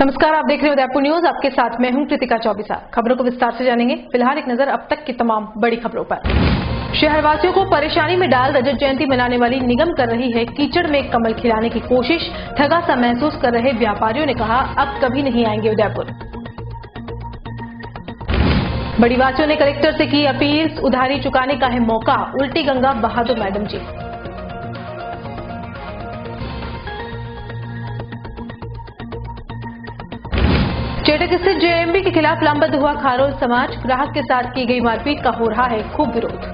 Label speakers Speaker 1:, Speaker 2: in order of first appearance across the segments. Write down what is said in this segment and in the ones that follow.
Speaker 1: नमस्कार, आप देख रहे हो उदयपुर न्यूज। आपके साथ मैं हूं कृतिका चौबीसा। खबरों को विस्तार से जानेंगे। फिलहाल एक नजर अब तक की तमाम बड़ी खबरों पर। शहरवासियों को परेशानी में डाल रजत जयंती मनाने वाली निगम कर रही है कीचड़ में कमल खिलाने की कोशिश। ठगा सा महसूस कर रहे व्यापारियों ने कहा, अब कभी नहीं आएंगे उदयपुर। बड़ी वासियों ने कलेक्टर से की अपील, उधारी चुकाने का है मौका, उल्टी गंगा बहा दो मैडम जी। चेटक स्थित जेएमबी के खिलाफ लामबंद हुआ खारोल समाज। ग्राहक के साथ की गई मारपीट का हो रहा है खूब विरोध।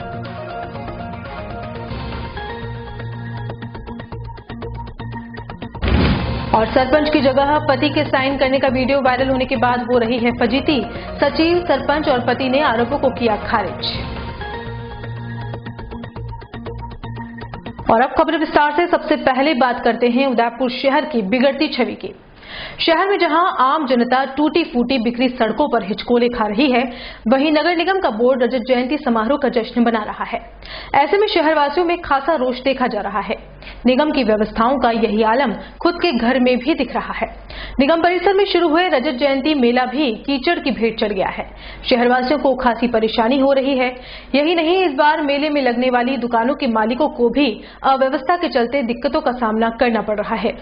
Speaker 1: और सरपंच की जगह पति के साइन करने का वीडियो वायरल होने के बाद हो रही है फजीती। सचिव, सरपंच और पति ने आरोपों को किया खारिज। और अब खबर विस्तार से। सबसे पहले बात करते हैं उदयपुर शहर की बिगड़ती छवि की। शहर में जहां आम जनता टूटी फूटी बिखरी सड़कों पर हिचकोले खा रही है, वहीं नगर निगम का बोर्ड रजत जयंती समारोह का जश्न मना रहा है। ऐसे में शहरवासियों में खासा रोष देखा जा रहा है। निगम की व्यवस्थाओं का यही आलम खुद के घर में भी दिख रहा है। निगम परिसर में शुरू हुए रजत जयंती मेला भी कीचड़ की भेंट चढ़ गया है। शहरवासियों को खासी परेशानी हो रही है। यही नहीं, इस बार मेले में लगने वाली दुकानों के मालिकों को भी अव्यवस्था के चलते दिक्कतों का सामना करना पड़ रहा है।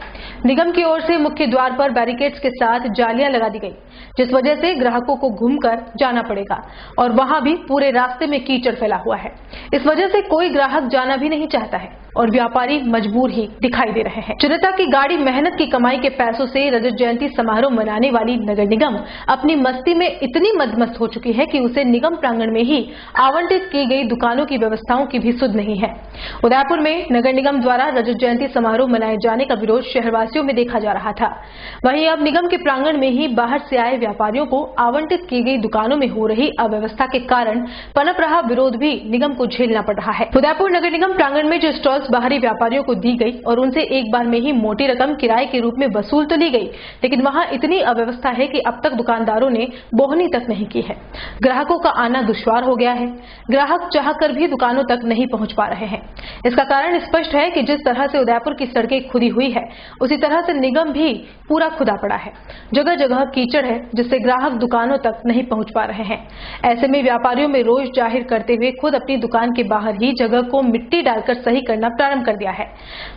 Speaker 1: निगम की ओर से मुख्य द्वार पर बैरिकेड्स के साथ जालियां लगा दी गई, जिस वजह से ग्राहकों को घूमकर जाना पड़ेगा और वहां भी पूरे रास्ते में कीचड़ फैला हुआ है। इस वजह से कोई ग्राहक जाना भी नहीं चाहता है और व्यापारी मजबूर ही दिखाई दे रहे हैं। जनता की गाड़ी मेहनत की कमाई के पैसों से रजत जयंती समारोह मनाने वाली नगर निगम अपनी मस्ती में इतनी मदमस्त हो चुकी है कि उसे निगम प्रांगण में ही आवंटित की गई दुकानों की व्यवस्थाओं की भी सुध नहीं है। उदयपुर में नगर निगम द्वारा रजत जयंती समारोह मनाए जाने का विरोध शहरवासियों में देखा जा रहा था। वहीं अब निगम के प्रांगण में ही बाहर से आए व्यापारियों को आवंटित की गई दुकानों में हो रही अव्यवस्था के कारण पनप रहा विरोध भी निगम को झेलना पड़ रहा है। उदयपुर नगर निगम प्रांगण में जो स्टॉल्स बाहरी व्यापारियों को दी गई और उनसे एक बार में ही मोटी रकम किराए के रूप में वसूल तो ली गई, लेकिन वहां इतनी अव्यवस्था है कि अब तक दुकानदारों ने बोहनी तक नहीं की है। ग्राहकों का आना दुश्वार हो गया है। ग्राहक चाहकर भी दुकानों तक नहीं पहुंच पा रहे हैं। इसका कारण स्पष्ट है कि जिस तरह से उदयपुर की सड़कें खुदी हुई है, उसी तरह से निगम भी पूरा खुदा पड़ा है। जगह जगह कीचड़ है, जिससे ग्राहक दुकानों तक नहीं पहुंच पा रहे हैं। ऐसे में व्यापारियों में रोष जाहिर करते हुए खुद अपनी दुकान के बाहर ही जगह को मिट्टी डालकर सही करना प्रारंभ कर दिया है।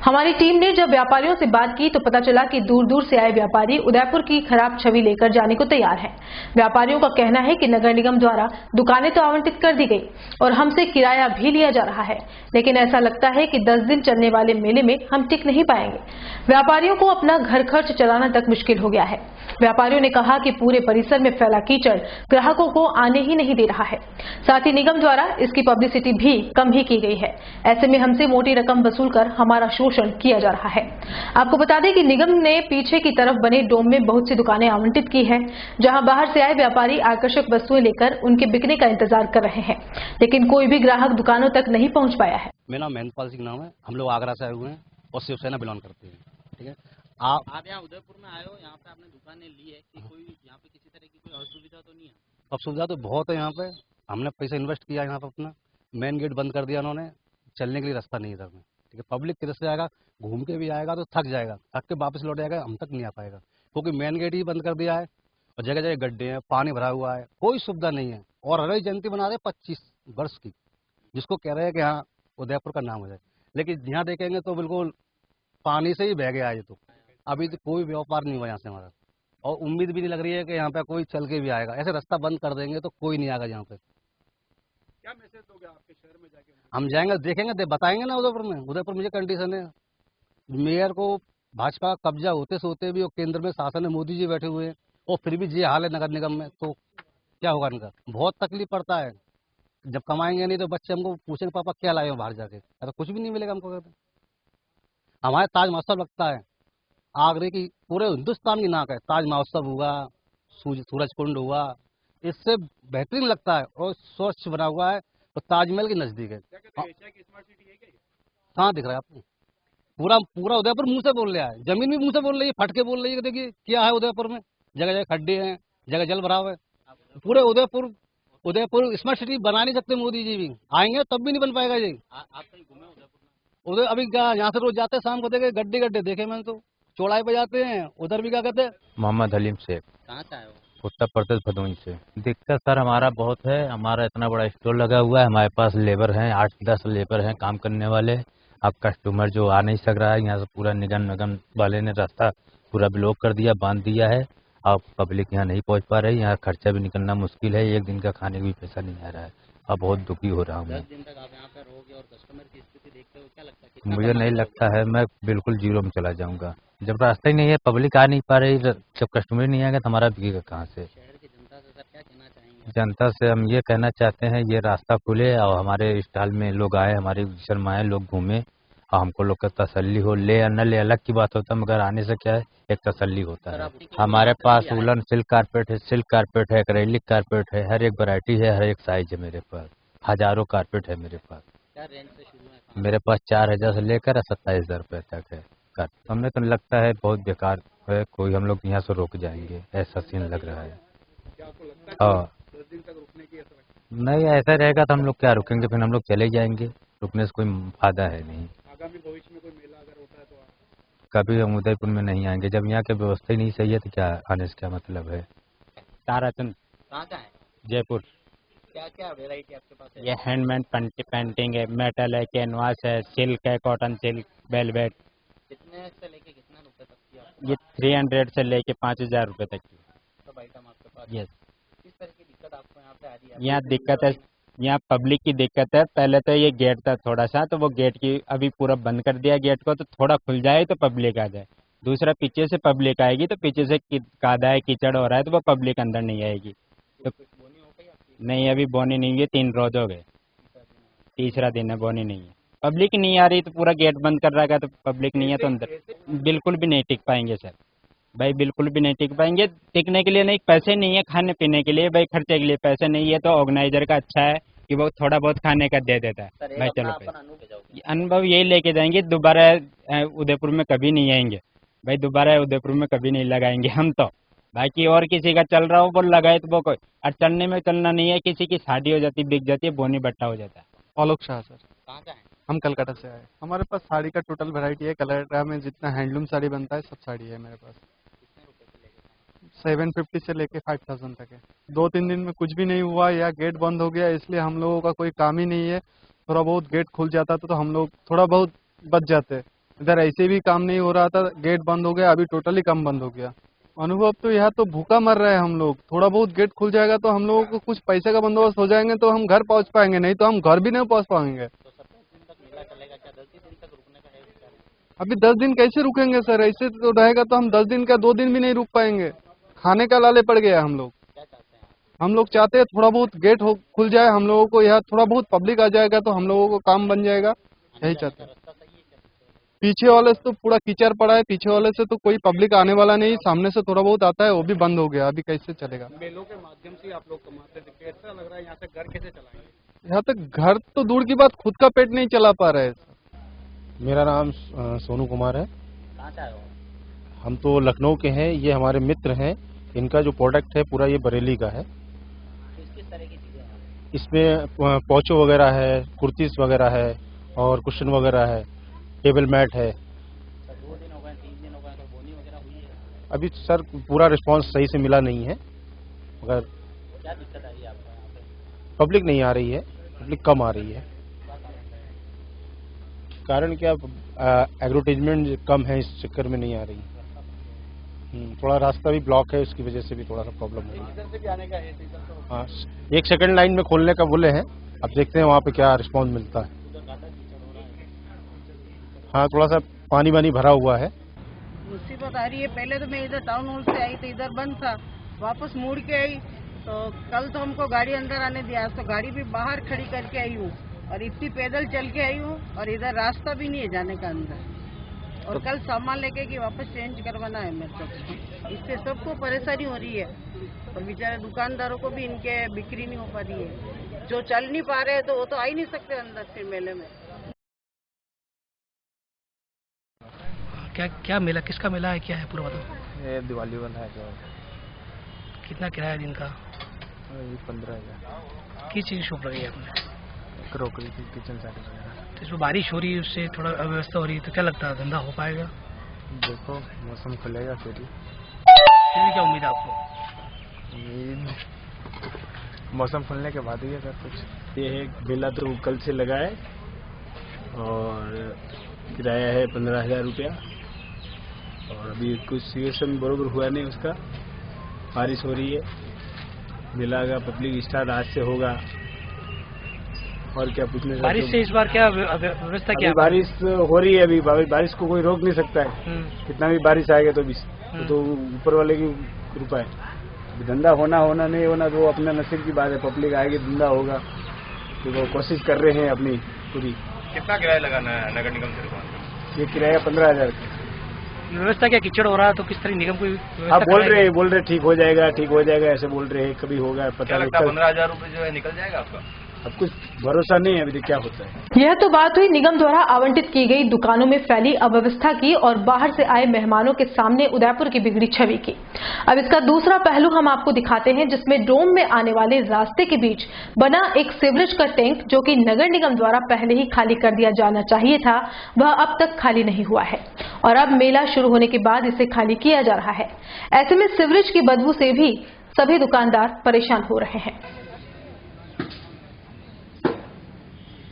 Speaker 1: हमारी टीम ने जब व्यापारियों से बात की तो पता चला कि दूर दूर से आए व्यापारी उदयपुर की खराब छवि लेकर जाने को तैयार हैं। व्यापारियों का कहना है कि नगर निगम द्वारा दुकानें तो आवंटित कर दी गई और हमसे किराया भी लिया जा रहा है, लेकिन ऐसा लगता है कि 10 दिन चलने वाले मेले में हम टिक नहीं पाएंगे। व्यापारियों को अपना घर खर्च चलाना तक मुश्किल हो गया है। व्यापारियों ने कहा कि पूरे परिसर में फैला कीचड़ ग्राहकों को आने ही नहीं दे रहा है। साथ ही निगम द्वारा इसकी पब्लिसिटी भी कम ही की गई है। ऐसे में हमसे मोटी रकम वसूल कर हमारा शोषण किया जा रहा है। आपको बता दें कि निगम ने पीछे की तरफ बने डोम में बहुत सी दुकानें आवंटित की है, जहां बाहर से आए व्यापारी आकर्षक वस्तुएं लेकर उनके बिकने का इंतजार कर रहे हैं, लेकिन कोई भी ग्राहक दुकानों तक नहीं पहुंच पाया है।
Speaker 2: मेरा नाम महेंद्रपाल सिंह नाम है। हम लोग आगरा से आए हुए हैं और शिवसेना बिलोंग करते हैं। ठीक है,
Speaker 3: आप यहाँ उदयपुर में आए हो, यहाँ पे आपने दुकानें ली है कि कोई यहाँ पे किसी तरह की कोई असुविधा तो नहीं है?
Speaker 2: अब सुविधा तो बहुत है यहाँ पे। हमने पैसा इन्वेस्ट किया यहाँ पे, अपना मेन गेट बंद कर दिया उन्होंने, चलने के लिए रास्ता नहीं है इधर में। ठीक है, पब्लिक किधर से आएगा, घूम के भी आएगा तो थक जाएगा, थक के वापस लौट जाएगा, हम तक नहीं आ पाएगा, क्योंकि मेन गेट ही बंद कर दिया है और जगह जगह गड्ढे हैं, पानी भरा हुआ है, कोई सुविधा नहीं है। और रजत जयंती बना रहे 25 वर्ष की, जिसको कह रहे हैं कि हाँ उदयपुर का नाम हो जाए, लेकिन यहाँ देखेंगे तो बिल्कुल पानी से ही बह गया है। ये तो अभी तो कोई व्यापार नहीं हुआ यहाँ से हमारा, और उम्मीद भी नहीं लग रही है कि यहाँ पे कोई चल के भी आएगा। ऐसे रास्ता बंद कर देंगे तो कोई नहीं आएगा यहाँ पे।
Speaker 3: क्या मैसेज दोगे आपके शहर में जाके?
Speaker 2: हम जाएंगे, देखेंगे, बताएंगे ना उदयपुर में। उदयपुर में ये कंडीशन है, मेयर को भाजपा का कब्जा होते से होते भी और केंद्र में शासन में मोदी जी बैठे हुए हैं और फिर भी ये हाल है नगर निगम में, तो क्या होगा इनका? बहुत तकलीफ पड़ता है। जब कमाएंगे नहीं तो बच्चे हमको पूछेंगे पापा क्या लाए हो बाहर जाके, तो कुछ भी नहीं मिलेगा हमको। कहते हमारे ताज महोत्सव लगता है, आगरे की पूरे हिंदुस्तान की नाक है। ताज महोत्सव हुआ, सूरज कुंड हुआ, इससे बेहतरीन लगता है और स्वच्छ बना हुआ है और ताजमहल के नजदीक है। कहाँ दिख रहा है आपको? पूरा पूरा उदयपुर मुंह से बोल रहा है, जमीन भी मुंह से बोल रही है, फट के बोल रही है। देखिए क्या है उदयपुर में, जगह जगह खड्डे हैं, जगह जल भराव है। पूरे उदयपुर स्मार्ट सिटी बना नहीं सकते मोदी जी भी, आएंगे तब भी नहीं बन पाएगा जी।
Speaker 3: आप कहीं घूमे उदयपुर में?
Speaker 2: अभी क्या यहाँ से रोज जाते शाम को देखे गड्ढे देखे मैंने तो चौड़ाई पे जाते हैं, उधर भी क्या कहते हैं।
Speaker 4: मोहम्मद हलीम शेख,
Speaker 3: कहाँ से आए हो?
Speaker 4: उत्तर प्रदेश भदोही से। दिक्कत सर हमारा बहुत है, हमारा इतना बड़ा स्टोर लगा हुआ है, हमारे पास लेबर हैं, 8-10 लेबर हैं काम करने वाले। अब कस्टमर जो आ नहीं सक रहा है, यहाँ से पूरा निगम वाले ने रास्ता पूरा ब्लॉक कर दिया, बांध दिया है। अब पब्लिक यहाँ नहीं पहुँच पा रही, यहाँ खर्चा भी निकलना मुश्किल है, एक दिन का खाने का भी पैसा नहीं आ रहा है। अब बहुत दुखी हो रहा हूँ मैं।
Speaker 3: 10 दिन तक आप यहाँ पे रहोगे और कस्टमर की स्थिति देखते हो, क्या लगता है कितना
Speaker 4: मुझे
Speaker 3: कमा
Speaker 4: नहीं
Speaker 3: लोगे?
Speaker 4: लगता है, मैं बिल्कुल जीरो में चला जाऊंगा। जब रास्ता ही नहीं है, पब्लिक आ नहीं पा रही, जब कस्टमर नहीं आएगा तो हमारा बिकेगा कहाँ से।
Speaker 3: शहर की जनता से सर क्या कहना चाहेंगे?
Speaker 4: जनता से हम ये कहना चाहते हैं, ये रास्ता खुले और हमारे स्टॉल में लोग आए, हमारे शर्मा आए, लोग घूमे और हमको लोग का तसल्ली हो। ले या न ले अलग की बात होता है, मगर आने से क्या है, एक तसल्ली होता
Speaker 3: सर,
Speaker 4: है।
Speaker 3: आपकी
Speaker 4: हमारे
Speaker 3: कोई
Speaker 4: पास
Speaker 3: तसल्ली
Speaker 4: वुलन सिल्क कारपेट है, सिल्क कारपेट है, एक्रेलिक कारपेट है, हर एक वैरायटी है, हर एक साइज है मेरे पास। हजारों कारपेट है मेरे पास।
Speaker 3: क्या रेंज से शुरू है काम?
Speaker 4: मेरे पास 4000 से लेकर 27,000 रुपये तक है कारपेट। हमें तो लगता है बहुत बेकार है, कोई हम लोग यहाँ से रुक जाएंगे, ऐसा सीन लग रहा है। हाँ, नहीं ऐसा रहेगा तो हम लोग क्या रुकेंगे, फिर हम लोग चले जाएंगे, रुकने से कोई फायदा है नहीं।
Speaker 5: आगामी भविष्य में कोई मेला अगर होता है तो
Speaker 4: कभी हम उदयपुर में नहीं आएंगे, जब यहाँ की व्यवस्था ही नहीं सही है तो क्या आने से क्या मतलब है।
Speaker 6: ताराचंद,
Speaker 3: कहाँ का है?
Speaker 6: जयपुर।
Speaker 3: क्या क्या वेरायटी आपके पास है?
Speaker 6: ये हैंडमेड पेंटिंग है, मेटल है, कैनवास है, सिल्क है, कॉटन सिल्क, वेलवेट।
Speaker 3: कितने से लेके कितना रुपए तक की आपके
Speaker 6: ये 300 से लेके 5,000 रुपये तक की।
Speaker 3: सब आइटम आपके पास?
Speaker 6: यस।
Speaker 3: किस तरह की दिक्कत आपको यहाँ पे आ रही है?
Speaker 6: यहाँ दिक्कत है, यहाँ पब्लिक की दिक्कत है। पहले तो ये गेट था थोड़ा सा, तो वो गेट की अभी पूरा बंद कर दिया गेट को, तो थोड़ा खुल जाए तो पब्लिक आ जाए। दूसरा, पीछे से पब्लिक आएगी तो पीछे से कादा है, कीचड़ हो रहा है, तो वो पब्लिक अंदर नहीं आएगी। तो
Speaker 3: कुछ बोनी हो गई आपकी?
Speaker 6: नहीं, अभी बोनी नहीं है, 3 रोज हो गए, तीसरा दिन है, बोनी नहीं है। पब्लिक नहीं आ रही तो पूरा गेट बंद कर रखा है, तो पब्लिक नहीं है तो अंदर बिल्कुल भी नहीं टिक पाएंगे सर भाई, बिल्कुल भी नहीं टिक पाएंगे। टिकने के लिए नहीं, पैसे नहीं है खाने पीने के लिए भाई, खर्चे के लिए पैसे नहीं है, तो ऑर्गेनाइजर का अच्छा है कि वो थोड़ा बहुत खाने का दे देता
Speaker 3: सर,
Speaker 6: है
Speaker 3: एक
Speaker 6: भाई।
Speaker 3: अपना
Speaker 6: चलो
Speaker 3: अपन अनुभव जाओगे।
Speaker 6: अनुभव यही लेके जाएंगे, दोबारा उदयपुर में कभी नहीं आएंगे भाई, दोबारा उदयपुर में कभी नहीं लगाएंगे हम तो। बाकी और किसी का चल रहा हो वो लगाए तो वो कोई, और चलने में चलना नहीं है, किसी की शादी हो जाती, बिक जाती है, बोनी बट्टा हो जाता है।
Speaker 5: आलोक शाह सर,
Speaker 3: कहाँ का है?
Speaker 5: हम कलकत्ता से आए। हमारे पास साड़ी का टोटल वैरायटी है, कलकत्ता में जितना हैंडलूम साड़ी बनता है सब साड़ी है मेरे पास।
Speaker 3: कितने रुपए से लेके?
Speaker 5: 750 से लेके 5000 तक है। 2-3 दिन में कुछ भी नहीं हुआ या गेट बंद हो गया, इसलिए हम लोगों का कोई काम ही नहीं है। थोड़ा बहुत गेट खुल जाता तो हम लोग थोड़ा बहुत बच जाते। इधर ऐसे भी काम नहीं हो रहा था, गेट बंद हो गया, अभी टोटली काम बंद हो गया। अनुभव तो यहाँ तो भूखा मर रहे हैं हम लोग। थोड़ा बहुत गेट खुल जाएगा तो हम लोगों को कुछ पैसे का बंदोबस्त हो जाएंगे तो हम घर पहुँच पाएंगे, नहीं तो हम घर भी नहीं पहुँच पाएंगे।
Speaker 3: तो 17 दिन तक मेला चलेगा क्या? 10 दिन तक रुकने का है विचार है?
Speaker 5: अभी 10 दिन कैसे रुकेंगे सर, ऐसे तो रहेगा तो हम 10 दिन का 2 दिन भी नहीं रुक पाएंगे। खाने का लाले पड़ गया हम लोग।
Speaker 3: क्या चाहते हैं आप?
Speaker 5: हम लोग चाहते हैं थोड़ा बहुत गेट खुल जाए, हम लोगों को यहाँ थोड़ा बहुत पब्लिक आ जाएगा तो हम लोगों को काम बन जाएगा, यही चाहते हैं।
Speaker 3: रास्ता सही है क्या?
Speaker 5: पीछे वाले से तो पूरा कीचड़ पड़ा है, पीछे वाले से तो कोई पब्लिक आने वाला नहीं, सामने से थोड़ा बहुत आता है, वो भी बंद हो गया, अभी कैसे चलेगा।
Speaker 7: मेलों के माध्यम से आप लोग कमाते थे, कैसा लग रहा है यहाँ से घर कैसे चलाएंगे?
Speaker 5: यहाँ तक घर तो दूर की बात, खुद का पेट नहीं चला पा रहे।
Speaker 8: मेरा नाम सोनू कुमार है।
Speaker 3: कहाँ से आए हो?
Speaker 8: हम तो लखनऊ के हैं, ये हमारे मित्र हैं। इनका जो प्रोडक्ट है पूरा ये बरेली का है।
Speaker 3: किस तरह की चीजें हैं?
Speaker 8: इसमें पोचो वगैरह है, कुर्तीस वगैरह है और कुशन वगैरह है, टेबल मैट है।
Speaker 3: सर, 2 दिन हो गए, 3 दिन हो गए, तो बोनी वगैरह हुई है?
Speaker 8: अभी सर पूरा रिस्पांस सही से मिला नहीं है, मगर
Speaker 3: क्या दिक्कत आ रही है आपको यहाँ पे?
Speaker 8: पब्लिक नहीं आ रही है, पब्लिक कम आ रही है।
Speaker 3: क्या कारण है?
Speaker 8: कारण क्या, एडवर्टीजमेंट कम है, इस चक्कर में नहीं आ रही। थोड़ा रास्ता भी ब्लॉक है, उसकी वजह से भी थोड़ा सा प्रॉब्लम हो रही है।
Speaker 7: इधर से भी आने का है, इधर तो
Speaker 8: हाँ, एक सेकंड लाइन में खोलने का बोले हैं, अब देखते हैं वहाँ पे क्या रिस्पांस मिलता है।
Speaker 3: उधर ज्यादा कीचड़ हो रहा है।
Speaker 8: हाँ, थोड़ा सा पानी भरा हुआ है।
Speaker 9: मुसीबत आ रही है। पहले तो मैं इधर टाउन हॉल से आई तो इधर बंद था, वापस मुड़ के आई तो कल तो हमको गाड़ी अंदर आने दिया, आज तो गाड़ी भी बाहर खड़ी करके आई हूँ और इतनी पैदल चल के आई हूँ और इधर रास्ता भी नहीं है जाने का अंदर। और कल सामान लेके कि वापस चेंज करवाना है मेरे को। इससे सबको परेशानी हो रही है और बेचारे दुकानदारों को भी इनके बिक्री नहीं हो पा रही है। जो चल नहीं पा रहे हैं तो वो तो आ ही नहीं सकते अंदर फिर मेले में।
Speaker 7: क्या मेला, किसका मेला है, क्या है पूरा बताओ?
Speaker 8: ये दिवाली वाला है।
Speaker 7: कितना किराया दिन का?
Speaker 8: 15,000।
Speaker 7: किस चीज़ शॉप लगी है आपने?
Speaker 8: क्रॉकरी की, किचन सेट वगैरह।
Speaker 7: तो इसमें बारिश हो रही है, उससे थोड़ा अव्यवस्था हो रही है, तो क्या लगता है धंधा हो पाएगा?
Speaker 5: देखो मौसम खुलेगा फिर ही।
Speaker 7: क्या उम्मीद है आपको?
Speaker 5: उम्मीद मौसम खुलने के बाद ही है सर कुछ।
Speaker 10: ये है मेला तो कल से लगा है और किराया है 15,000 रुपया और अभी कुछ सिचुएशन बरोबर हुआ नहीं उसका। बारिश हो रही है, मेला का पब्लिक स्टार्ट आज से होगा। और क्या पूछने?
Speaker 7: बारिश से इस बार क्या व्यवस्था क्या?
Speaker 10: बारिश हो रही है, अभी बारिश को कोई रोक नहीं सकता है। कितना भी बारिश आएगा तो ऊपर वाले की कृपा है। धंधा होना नहीं होना तो अपने नसीब की बात है। पब्लिक आएगी, धंधा होगा, तो वो कोशिश कर रहे हैं अपनी पूरी।
Speaker 7: कितना किराया लगाना है नगर निगम से?
Speaker 10: ये किराया 15,000।
Speaker 7: व्यवस्था क्या कीचड़ हो रहा है तो किस तरह निगम को?
Speaker 10: आप बोल रहे ठीक हो जाएगा ऐसे बोल रहे हैं। कभी होगा पता नहीं।
Speaker 7: 15,000 रुपए जो है निकल जाएगा आपका?
Speaker 10: अब कुछ भरोसा नहीं है अभी क्या होता है।
Speaker 1: यह तो बात हुई निगम द्वारा आवंटित की गई दुकानों में फैली अव्यवस्था की और बाहर से आए मेहमानों के सामने उदयपुर की बिगड़ी छवि की। अब इसका दूसरा पहलू हम आपको दिखाते हैं, जिसमें डोम में आने वाले रास्ते के बीच बना एक सीवरेज का टैंक, जो कि नगर निगम द्वारा पहले ही खाली कर दिया जाना चाहिए था, वह अब तक खाली नहीं हुआ है और अब मेला शुरू होने के बाद इसे खाली किया जा रहा है। ऐसे में सीवरेज की बदबू से भी सभी दुकानदार परेशान हो रहे हैं।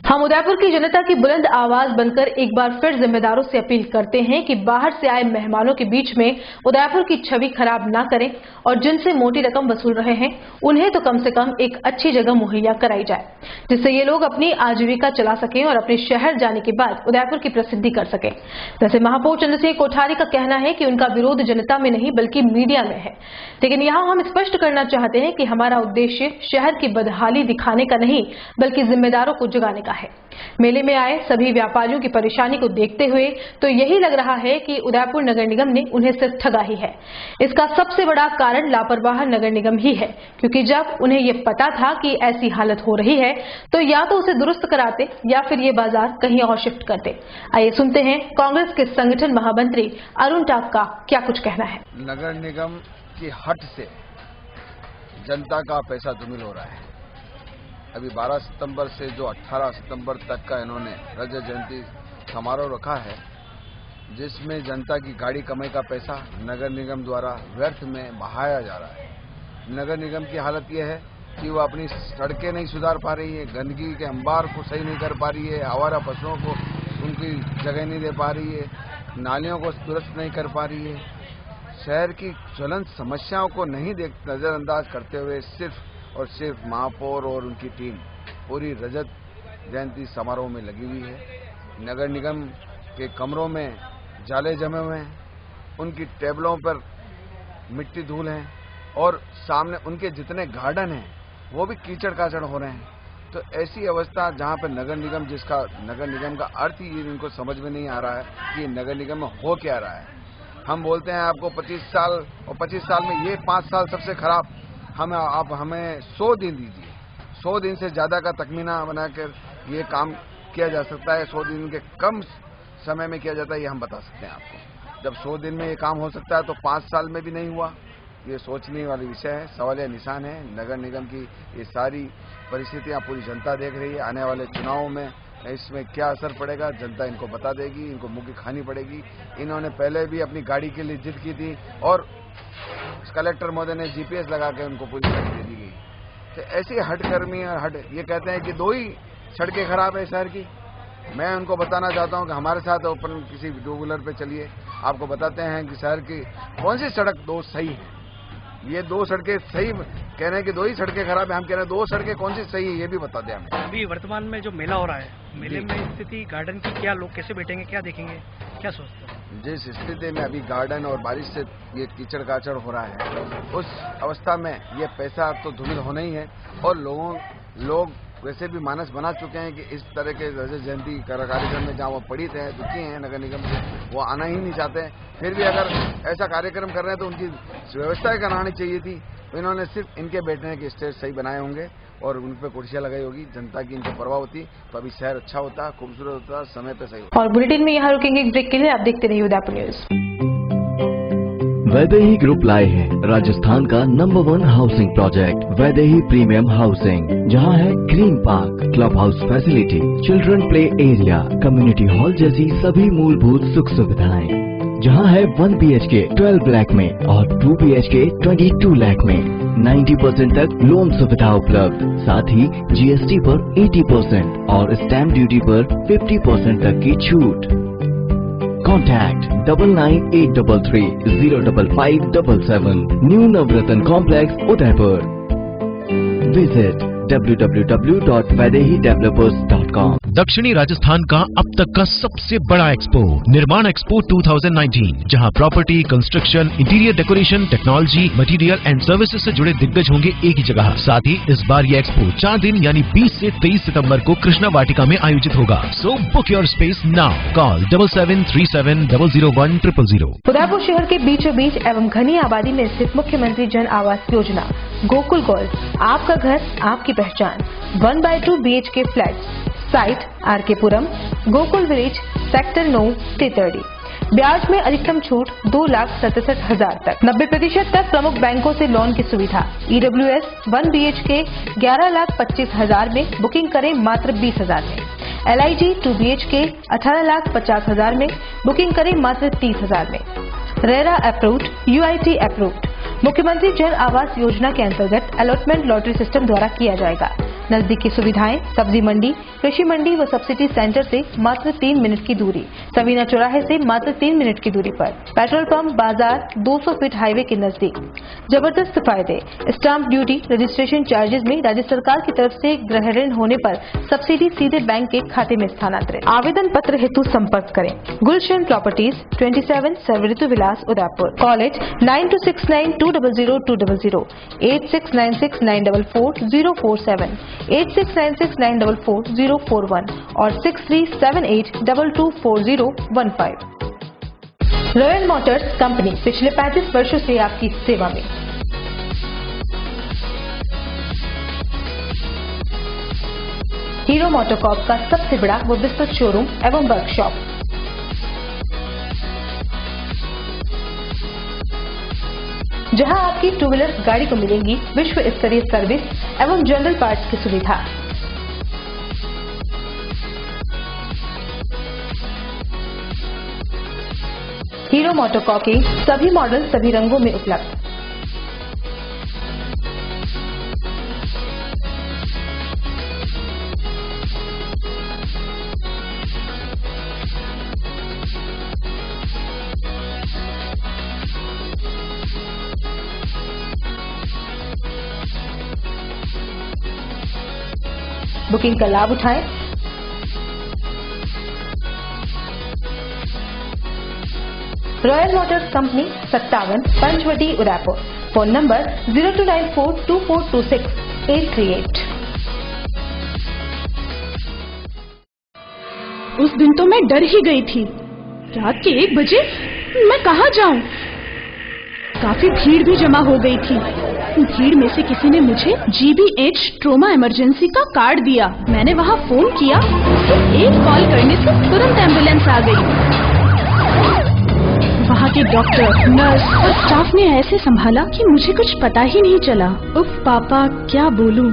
Speaker 1: हम उदयपुर की जनता की बुलंद आवाज बनकर एक बार फिर जिम्मेदारों से अपील करते हैं कि बाहर से आए मेहमानों के बीच में उदयपुर की छवि खराब ना करें और जिनसे मोटी रकम वसूल रहे हैं उन्हें तो कम से कम एक अच्छी जगह मुहैया कराई जाए, जिससे ये लोग अपनी आजीविका चला सकें और अपने शहर जाने के बाद उदयपुर की प्रसिद्धि कर सकें। वैसे महापौर चंद्र सिंह कोठारी का कहना है कि उनका विरोध जनता में नहीं बल्कि मीडिया में है, लेकिन यहाँ हम स्पष्ट करना चाहते हैं कि हमारा उद्देश्य शहर की बदहाली दिखाने का नहीं बल्कि जिम्मेदारों को जगाने का है। मेले में आए सभी व्यापारियों की परेशानी को देखते हुए तो यही लग रहा है कि उदयपुर नगर निगम ने उन्हें सिर्फ ठगा ही है। इसका सबसे बड़ा कारण लापरवाह नगर निगम ही है, क्योंकि जब उन्हें ये पता था कि ऐसी हालत हो रही है तो या तो उसे दुरुस्त कराते या फिर ये बाजार कहीं और शिफ्ट करते। आइए सुनते हैं कांग्रेस के संगठन महामंत्री अरुण टाक का क्या कुछ कहना है।
Speaker 11: नगर निगम की हट से जनता का पैसा धूमिल हो रहा है। अभी 12 सितंबर से जो 18 सितंबर तक का इन्होंने रजत जयंती समारोह रखा है, जिसमें जनता की गाड़ी कमाई का पैसा नगर निगम द्वारा व्यर्थ में बहाया जा रहा है। नगर निगम की हालत यह है कि वो अपनी सड़कें नहीं सुधार पा रही है, गंदगी के अंबार को सही नहीं कर पा रही है, आवारा पशुओं को उनकी जगह नहीं दे पा रही है, नालियों को दुरुस्त नहीं कर पा रही है। शहर की ज्वलंत समस्याओं को नहीं नजरअंदाज करते हुए सिर्फ और सिर्फ महापौर और उनकी टीम पूरी रजत जयंती समारोह में लगी हुई है। नगर निगम के कमरों में जाले जमे हुए हैं, उनकी टेबलों पर मिट्टी धूल है और सामने उनके जितने गार्डन हैं वो भी कीचड़ काचड़ हो रहे हैं। तो ऐसी अवस्था जहां पर नगर निगम, जिसका नगर निगम का अर्थ ही इनको समझ में नहीं आ रहा है कि नगर निगम में हो क्या रहा है। हम बोलते हैं आपको 25 साल और 25 साल में ये 5 साल सबसे खराब, आप हमें 100 दिन दीजिए, 100 दिन से ज्यादा का तखमीना बनाकर ये काम किया जा सकता है। 100 दिन के कम समय में किया जाता है, ये हम बता सकते हैं आपको। जब 100 दिन में ये काम हो सकता है तो 5 साल में भी नहीं हुआ, ये सोचने वाली विषय है, सवालिया निशान है। नगर निगम की ये सारी परिस्थितियां पूरी जनता देख रही है। आने वाले चुनावों में इसमें क्या असर पड़ेगा जनता इनको बता देगी, इनको मुँह की खानी पड़ेगी। इन्होंने पहले भी अपनी गाड़ी के लिए जिद की थी और कलेक्टर महोदय ने जीपीएस लगा के उनको पूरी गाड़ी दे दी गई। तो ऐसी हटकर्मी और ये कहते हैं कि 2 ही सड़कें खराब है शहर की। मैं उनको बताना चाहता हूं कि हमारे साथ ओपन किसी 2 व्हीलर पे चलिए, आपको बताते हैं कि शहर की कौन सी सड़क 2 सही है। ये 2 सड़कें सही कह रहे हैं कि 2 ही सड़कें खराब है, हम कह रहे हैं 2 सड़कें कौन सी सही है ये भी बता दें हमें।
Speaker 7: अभी वर्तमान में जो मेला हो रहा है, मेले में स्थिति गार्डन की क्या, लोग कैसे बैठेंगे, क्या देखेंगे, क्या सोचते हैं?
Speaker 11: जिस स्थिति में अभी गार्डन और बारिश से ये कीचड़ काचड़ हो रहा है, उस अवस्था में ये पैसा तो धूमिल होना ही है। और लोग वैसे भी मानस बना चुके हैं कि इस तरह के रजत जयंती कार्यक्रम में जहाँ वो पीड़ित हैं, दुखी हैं नगर निगम से, वो आना ही नहीं चाहते हैं। फिर भी अगर ऐसा कार्यक्रम कर रहे हैं तो उनकी व्यवस्था करानी चाहिए थी। तो इन्होंने सिर्फ इनके बैठने के स्टेज सही बनाए होंगे और उन पर कुर्सियां लगाई होगी, जनता की इनको परवाह होती तो अभी शहर अच्छा होता, खूबसूरत होता, समय पे सही होता।
Speaker 1: और बुलेटिन में यहाँ रुकेंगे एक ब्रेक के लिए, आप देखते रहिए उदयपुर न्यूज।
Speaker 12: वैदेही ग्रुप लाए हैं राजस्थान का number 1 housing project Vaidehi premium housing, जहां है green park, club house facility, children play area, community hall जैसी सभी मूलभूत सुख सुविधाएं। जहां है 1 BHK 12 लाख में और 2 BHK 22 लाख में 90% तक लोन सुविधा उपलब्ध, साथ ही GST पर 80% और स्टैम्प ड्यूटी पर 50% तक की छूट। Contact 9983305577 न्यू नवरत्न कॉम्प्लेक्स उदयपुर। Visit www.vaidehidevelopers.com।
Speaker 13: दक्षिणी राजस्थान का अब तक का सबसे बड़ा एक्सपो निर्माण एक्सपो 2019, जहां property, construction, interior decoration, technology, material and services से जुड़े दिग्गज होंगे एक ही जगह। साथ ही इस बार ये एक्सपो 4 दिन यानी 20 से 23 सितंबर को कृष्णा वाटिका में आयोजित होगा। So book your space now. Call 7737001000।
Speaker 1: Udaipur शहर के बीचों बीच एवं घनी आबादी में स्थित मुख्यमंत्री जन आवास योजना गोकुल गोल्ड, आपका घर आपकी पहचान। 1/2 BHK फ्लैट, साइट RK पुरम, गोकुल विलेज, सेक्टर 9, टेतरडी। ब्याज में अधिकतम छूट 2,67,000 तक। 90% तक प्रमुख बैंकों से लोन की सुविधा। EWS 1 BHK 11,25,000 में, बुकिंग करें मात्र 20,000 में। LIG 2 BHK 18,50,000 में, बुकिंग करें मात्र 30,000 में। RERA approved, UIT approved. मुख्यमंत्री जन आवास योजना के अंतर्गत अलॉटमेंट लॉटरी सिस्टम द्वारा किया जाएगा। नजदीकी सुविधाएं, सब्जी मंडी, कृषि मंडी व सब्सिडी सेंटर से मात्र 3 मिनट की दूरी, सवीना चौराहे से मात्र 3 मिनट की दूरी पर, पेट्रोल पंप, बाजार, 200 फीट हाईवे के नजदीक। जबरदस्त फायदे, स्टाम्प ड्यूटी, रजिस्ट्रेशन चार्जेस में राज्य सरकार की तरफ से गृह ऋण होने पर सब्सिडी सीधे बैंक के खाते में स्थानांतरित। आवेदन पत्र हेतु संपर्क करें Gulshan properties, 27 Sarvritu Vilas, Udaipur. Call it 9269200200, 8696944047, 8696944041 और 6378224015। रॉयल मोटर्स कंपनी पिछले 35 वर्षों से आपकी सेवा में। हीरो मोटोकॉर्प का सबसे बड़ा व विस्तृत शोरूम एवं वर्कशॉप। जहां आपकी 2 व्हीलर गाड़ी को मिलेंगी विश्व स्तरीय सर्विस एवं जनरल पार्ट्स की सुविधा। हीरो मोटोकॉर्प के सभी मॉडल सभी रंगों में उपलब्ध। बुकिंग का लाभ उठाएं। Royal Motors company 57 Panchvati Udaipur. Phone number 02942426-838।
Speaker 14: उस दिन तो मैं डर ही गई थी। रात के 1 बजे मैं कहाँ जाऊं? काफी भीड़ भी जमा हो गई थी। भीड़ में से किसी ने मुझे GBH ट्रोमा इमरजेंसी का कार्ड दिया। मैंने वहाँ फोन किया तो एक कॉल करने से तुरंत एम्बुलेंस आ गई। वहाँ के डॉक्टर, नर्स और स्टाफ ने ऐसे संभाला कि मुझे कुछ पता ही नहीं चला। उफ पापा, क्या बोलूं।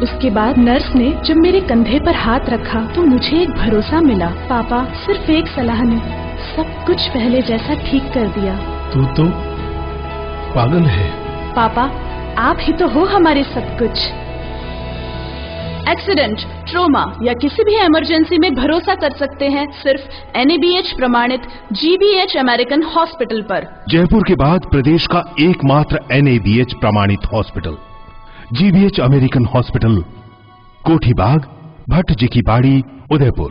Speaker 14: उसके बाद नर्स ने जब मेरे कंधे पर हाथ रखा तो मुझे एक भरोसा मिला। पापा सिर्फ एक सलाह ने सब कुछ पहले जैसा ठीक कर दिया।
Speaker 8: तू तो पागल है।
Speaker 14: पापा आप ही तो हो हमारे सब कुछ। एक्सीडेंट, ट्रोमा या किसी भी इमरजेंसी में भरोसा कर सकते हैं सिर्फ NABH प्रमाणित GBH अमेरिकन हॉस्पिटल पर।
Speaker 13: जयपुर के बाद प्रदेश का एकमात्र NABH प्रमाणित hospital GBH American hospital, Kothibagh, Bhatt ji की बाड़ी, उदयपुर।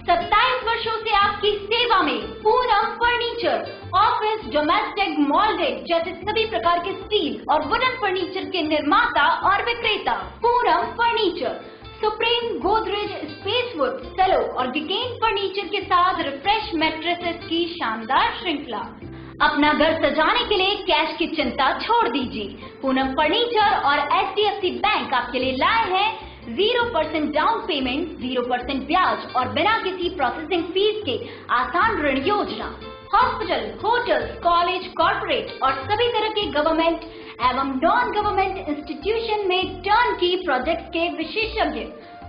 Speaker 15: 27 वर्षों से आपकी सेवा में Poonam furniture, office, domestic, moulded जैसे सभी प्रकार के स्टील और वुडन फर्नीचर के निर्माता और विक्रेता। Poonam furniture, Supreme, Godrej, Spacewood, Cello और डिकेन फर्नीचर के साथ रिफ्रेश मैट्रेसेस की शानदार श्रृंखला। अपना घर सजाने के लिए कैश की चिंता छोड़ दीजिए। पूनम फर्नीचर और HDFC बैंक आपके लिए लाए हैं 0% डाउन पेमेंट, 0% ब्याज और बिना किसी प्रोसेसिंग फीस के आसान ऋण योजना। हॉस्पिटल, होटल, कॉलेज, कॉर्पोरेट और सभी तरह के गवर्नमेंट एवं नॉन गवर्नमेंट इंस्टीट्यूशन में टर्न की प्रोजेक्ट के विशेषज्ञ।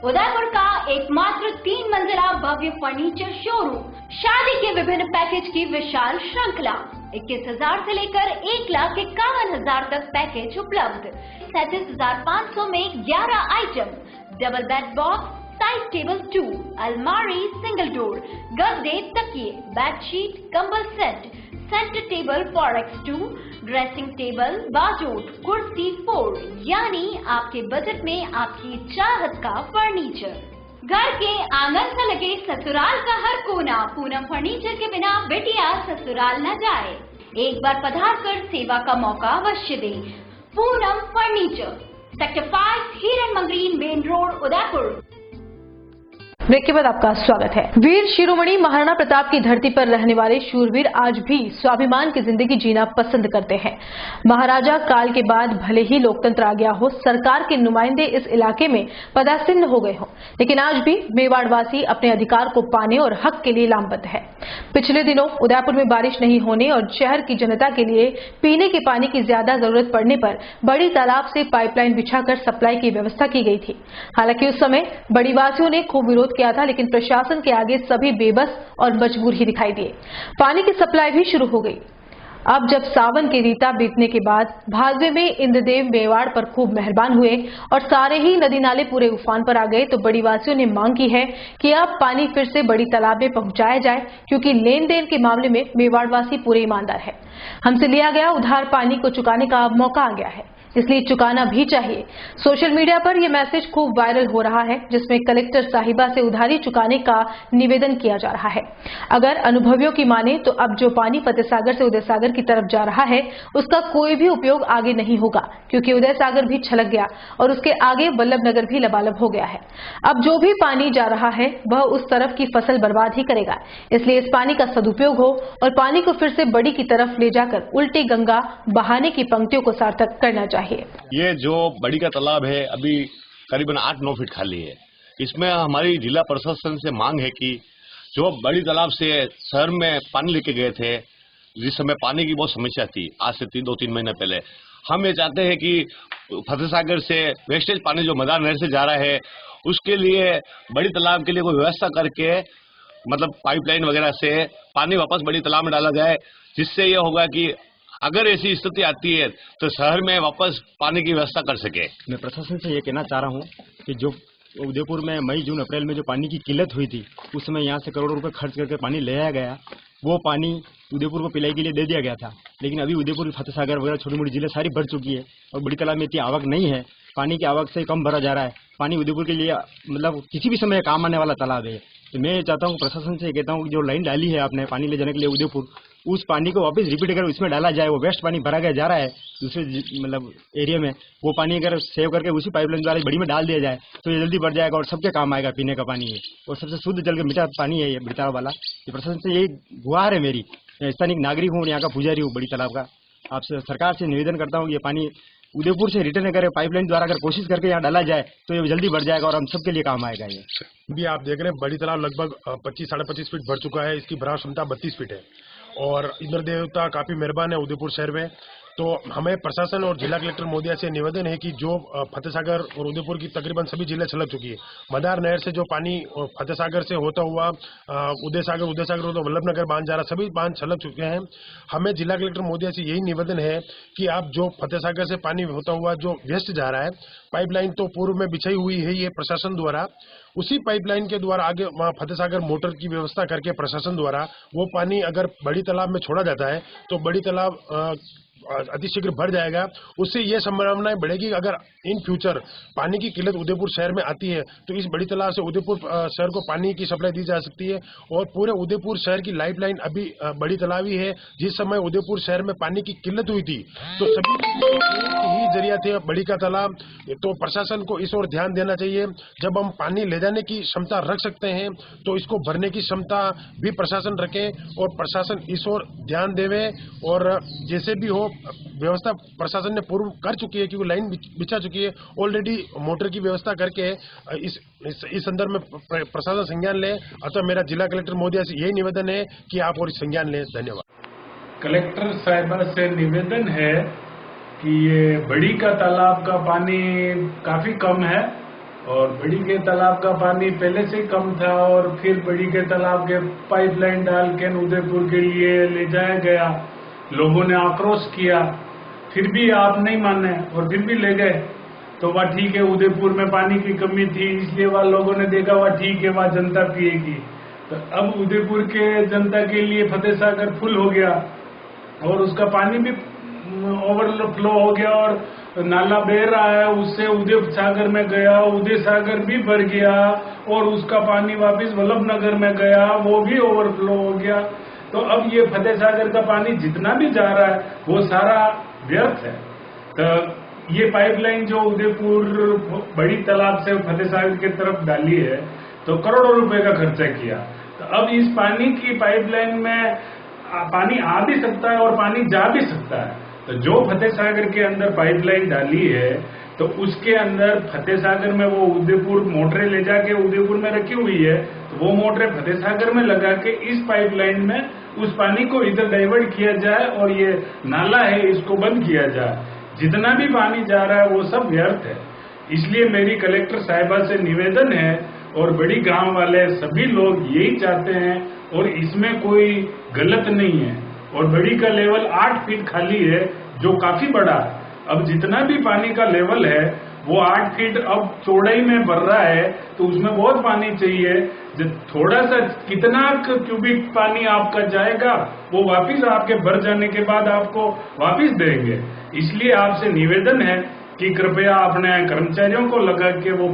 Speaker 15: उदयपुर का एकमात्र 3 मंजिला भव्य फर्नीचर शोरूम, शादी के विभिन्न पैकेज की विशाल श्रृंखला, 21,000 से लेकर 1,51,000 तक पैकेज उपलब्ध, 37,500 में 11 item, double bed box, side table 2, अलमारी सिंगल डोर, गद्दे, तकिए, बेडशीट, कंबल set, centre table 4x2, dressing table, बाजोट, कुर्सी 4, यानी आपके बजट में आपकी चाहत का फर्नीचर। घर के आंगन से लगे ससुराल का हर कोना, पूनम फर्नीचर के बिना बेटिया ससुराल न जाए। एक बार पधार कर सेवा का मौका अवश्य दे। Poonam furniture, sector 5, Hiran Magri, main road, Udaipur.
Speaker 1: Break के बाद आपका स्वागत है। वीर शिरोमणि महाराणा प्रताप की धरती पर रहने वाले शूरवीर आज भी स्वाभिमान की जिंदगी जीना पसंद करते हैं। महाराजा काल के बाद भले ही लोकतंत्र आ गया हो, सरकार के नुमाइंदे इस इलाके में पदासीन हो गए हों, लेकिन आज भी मेवाड़वासी अपने अधिकार को पाने और हक के लिए लामबद्ध है। पिछले दिनों उदयपुर में बारिश नहीं होने और शहर की जनता के लिए पीने के पानी की ज्यादा जरूरत पड़ने पर बड़ी तालाब से पाइपलाइन बिछाकर सप्लाई की व्यवस्था की गई थी। हालांकि उस समय बड़ी वासियों ने खूब विरोध किया था, लेकिन प्रशासन के आगे सभी बेबस और मजबूर ही दिखाई दिए। पानी की सप्लाई भी शुरू हो गई। अब जब सावन के रीता बीतने के बाद भादवे में इंद्रदेव मेवाड़ पर खूब मेहरबान हुए और सारे ही नदी नाले पूरे उफान पर आ गए, तो बड़ी वासियों ने मांग की है कि अब पानी फिर से बड़ी तालाब में पहुंचाया जाए, क्योंकि लेन देन के मामले में मेवाड़वासी पूरे ईमानदार है। हमसे लिया गया उधार पानी को चुकाने का अब मौका आ गया है, इसलिए चुकाना भी चाहिए। सोशल मीडिया पर यह मैसेज खूब वायरल हो रहा है, जिसमें कलेक्टर साहिबा से उधारी चुकाने का निवेदन किया जा रहा है। अगर अनुभवियों की माने तो अब जो पानी फतेहसागर से उदय सागर की तरफ जा रहा है, उसका कोई भी उपयोग आगे नहीं होगा, क्योंकि उदय सागर भी छलक गया और उसके आगे वल्लभ नगर भी लबालब हो गया है। अब जो भी पानी जा रहा है वह उस तरफ की फसल बर्बाद ही करेगा, इसलिए इस पानी का सदुपयोग हो और पानी को फिर से बड़ी की तरफ ले जाकर उल्टी गंगा बहाने की पंक्तियों को सार्थक करना चाहिए।
Speaker 16: ये जो बड़ी का तालाब है अभी करीबन 8-9 फीट खाली है। इसमें हमारी जिला प्रशासन से मांग है कि जो बड़ी तालाब से शहर में पानी लेके गए थे, जिस समय पानी की बहुत समस्या थी, आज से 2-3 महीने पहले, हम ये चाहते हैं कि फतेहसागर से वेस्टेज पानी जो मदार नहर से जा रहा है, उसके लिए बड़ी तालाब के लिए कोई व्यवस्था करके, मतलब पाइपलाइन वगैरह से पानी वापस बड़ी तालाब में डाला जाए, जिससे ये होगा कि अगर ऐसी स्थिति आती है तो शहर में वापस पानी की व्यवस्था कर सके।
Speaker 17: मैं प्रशासन से ये कहना चाह रहा हूँ कि जो उदयपुर में मई, जून, अप्रैल में जो पानी की किल्लत हुई थी, उस समय यहाँ से करोड़ों रुपए खर्च करके पानी ले आया गया। वो पानी उदयपुर को पिलाई के लिए दे दिया गया था, लेकिन अभी उदयपुर, फतेहसागर वगैरह छोटी मोटी जिले सारी भर चुकी है और बड़ी तालाब में इतनी आवक नहीं है। पानी की आवक से कम भरा जा रहा है। पानी उदयपुर के लिए मतलब किसी भी समय काम आने वाला तालाब है। तो मैं चाहता हूँ, प्रशासन से कहता हूँ कि जो लाइन डाली है आपने पानी ले जाने के लिए उदयपुर, उस पानी को वापस रिपीट कर इसमें डाला जाए। वो वेस्ट पानी भरा गया जा रहा है दूसरे मतलब एरिया में, वो पानी अगर सेव करके उसी पाइपलाइन द्वारा बड़ी में डाल दिया जाए तो ये जल्दी बढ़ जाएगा और सबके काम आएगा। पीने का पानी है और सबसे शुद्ध जल का मीठा पानी है ये बड़ी तालाब वाला। ये प्रशासन से यही गुहार है मेरी। मैं स्थानीय नागरिक हूँ, यहाँ का पुजारी हूँ बड़ी तालाब का। आपसे सरकार से निवेदन करता हूँ ये पानी उदयपुर से रिटर्न अगर पाइपलाइन द्वारा अगर कोशिश करके यहाँ डाला जाए तो ये जल्दी बढ़ जाएगा और हम सबके लिए काम आएगा। ये
Speaker 8: भी आप देख रहे हैं बड़ी तालाब लगभग 25-25.5 फीट भर चुका है। इसकी भराव क्षमता 32 फीट है और इंद्र देवता काफी मेहरबान है उदयपुर शहर में। तो हमें प्रशासन और जिला कलेक्टर महोदया से निवेदन है कि जो फतेहसागर और उदयपुर की तकरीबन सभी जिले छलक चुकी है, मदार नहर से जो पानी फतेहसागर से होता हुआ उदय सागर होता वल्लभ नगर बांध जा रहा, सभी बांध छलक चुके हैं। हमें जिला कलेक्टर महोदया से यही निवेदन है कि आप जो फतेहसागर से पानी होता हुआ जो वेस्ट जा रहा है, पाइपलाइन तो पूर्व में बिछाई हुई है ये प्रशासन द्वारा, उसी पाइपलाइन के द्वारा आगे वहाँ फतेहसागर मोटर की व्यवस्था करके प्रशासन द्वारा वो पानी अगर बड़ी तालाब में छोड़ा जाता है तो बड़ी तालाब अतिशीघ्र भर जाएगा। उससे ये संभावनाएं बढ़ेगी अगर इन फ्यूचर पानी की किल्लत उदयपुर शहर में आती है तो इस बड़ी तालाब से उदयपुर शहर को पानी की सप्लाई दी जा सकती है। और पूरे उदयपुर शहर की लाइफलाइन अभी बड़ी तालाब ही है। जिस समय उदयपुर शहर में पानी की किल्लत हुई थी तो सभी ही जरिया थे बड़ी का तालाब। तो प्रशासन को इस ओर ध्यान देना चाहिए। जब हम पानी ले जाने की क्षमता रख सकते हैं तो इसको भरने की क्षमता भी प्रशासन रखे और प्रशासन इस ओर ध्यान देवे। और जैसे भी हो व्यवस्था प्रशासन ने पूर्व कर चुकी है क्योंकि लाइन बिछा चुकी है ऑलरेडी, मोटर की व्यवस्था करके इस संदर्भ में प्रशासन संज्ञान ले। अतः मेरा जिला कलेक्टर महोदया से यही निवेदन है कि आप और संज्ञान लें। धन्यवाद।
Speaker 18: कलेक्टर साहिबा से निवेदन है कि ये बड़ी का तालाब का पानी काफी कम है और बड़ी के तालाब का पानी पहले से कम था और फिर बड़ी के तालाब के पाइपलाइन डाल के उदयपुर के लिए ले जाया गया। लोगों ने आक्रोश किया, फिर भी आप नहीं माने और फिर भी ले गए। तो वह ठीक है, उदयपुर में पानी की कमी थी इसलिए वह लोगों ने देखा वह ठीक है, वह जनता पिएगी। तो अब उदयपुर के जनता के लिए फतेह सागर फुल हो गया और उसका पानी भी ओवरफ्लो हो गया और नाला बह रहा है, उससे उदय सागर में गया, उदय सागर भी भर गया और उसका पानी वापस वल्लभ नगर में गया, वो भी ओवरफ्लो हो गया। तो अब ये फतेह सागर का पानी जितना भी जा रहा है वो सारा व्यर्थ है। तो ये पाइपलाइन जो उदयपुर बड़ी तालाब से फतेह सागर की तरफ डाली है तो करोड़ों रुपए का खर्चा किया। तो अब इस पानी की पाइपलाइन में पानी आ भी सकता है और पानी जा भी सकता है। तो जो फतेह सागर के अंदर पाइपलाइन डाली है तो उसके अंदर फतेह सागर में वो उदयपुर मोटरें ले जाके उदयपुर में रखी हुई है, तो वो मोटरें फतेह सागर में लगा के इस पाइपलाइन में उस पानी को इधर डाइवर्ट किया जाए और ये नाला है इसको बंद किया जाए। जितना भी पानी जा रहा है वो सब व्यर्थ है। इसलिए मेरी कलेक्टर साहिबा से निवेदन है और बड़ी गांव वाले सभी लोग यही चाहते हैं और इसमें कोई गलत नहीं है। और बड़ी का लेवल 8 फीट खाली है जो काफी बड़ा है। अब जितना भी पानी का लेवल है वो 8 फीट अब चौड़ाई में भर रहा है तो उसमें बहुत पानी चाहिए। जब थोड़ा सा कितना क्यूबिक पानी आपका जाएगा वो वापिस आपके भर जाने के बाद आपको वापिस देंगे। इसलिए आपसे निवेदन है कि कृपया अपने कर्मचारियों को लगा के वो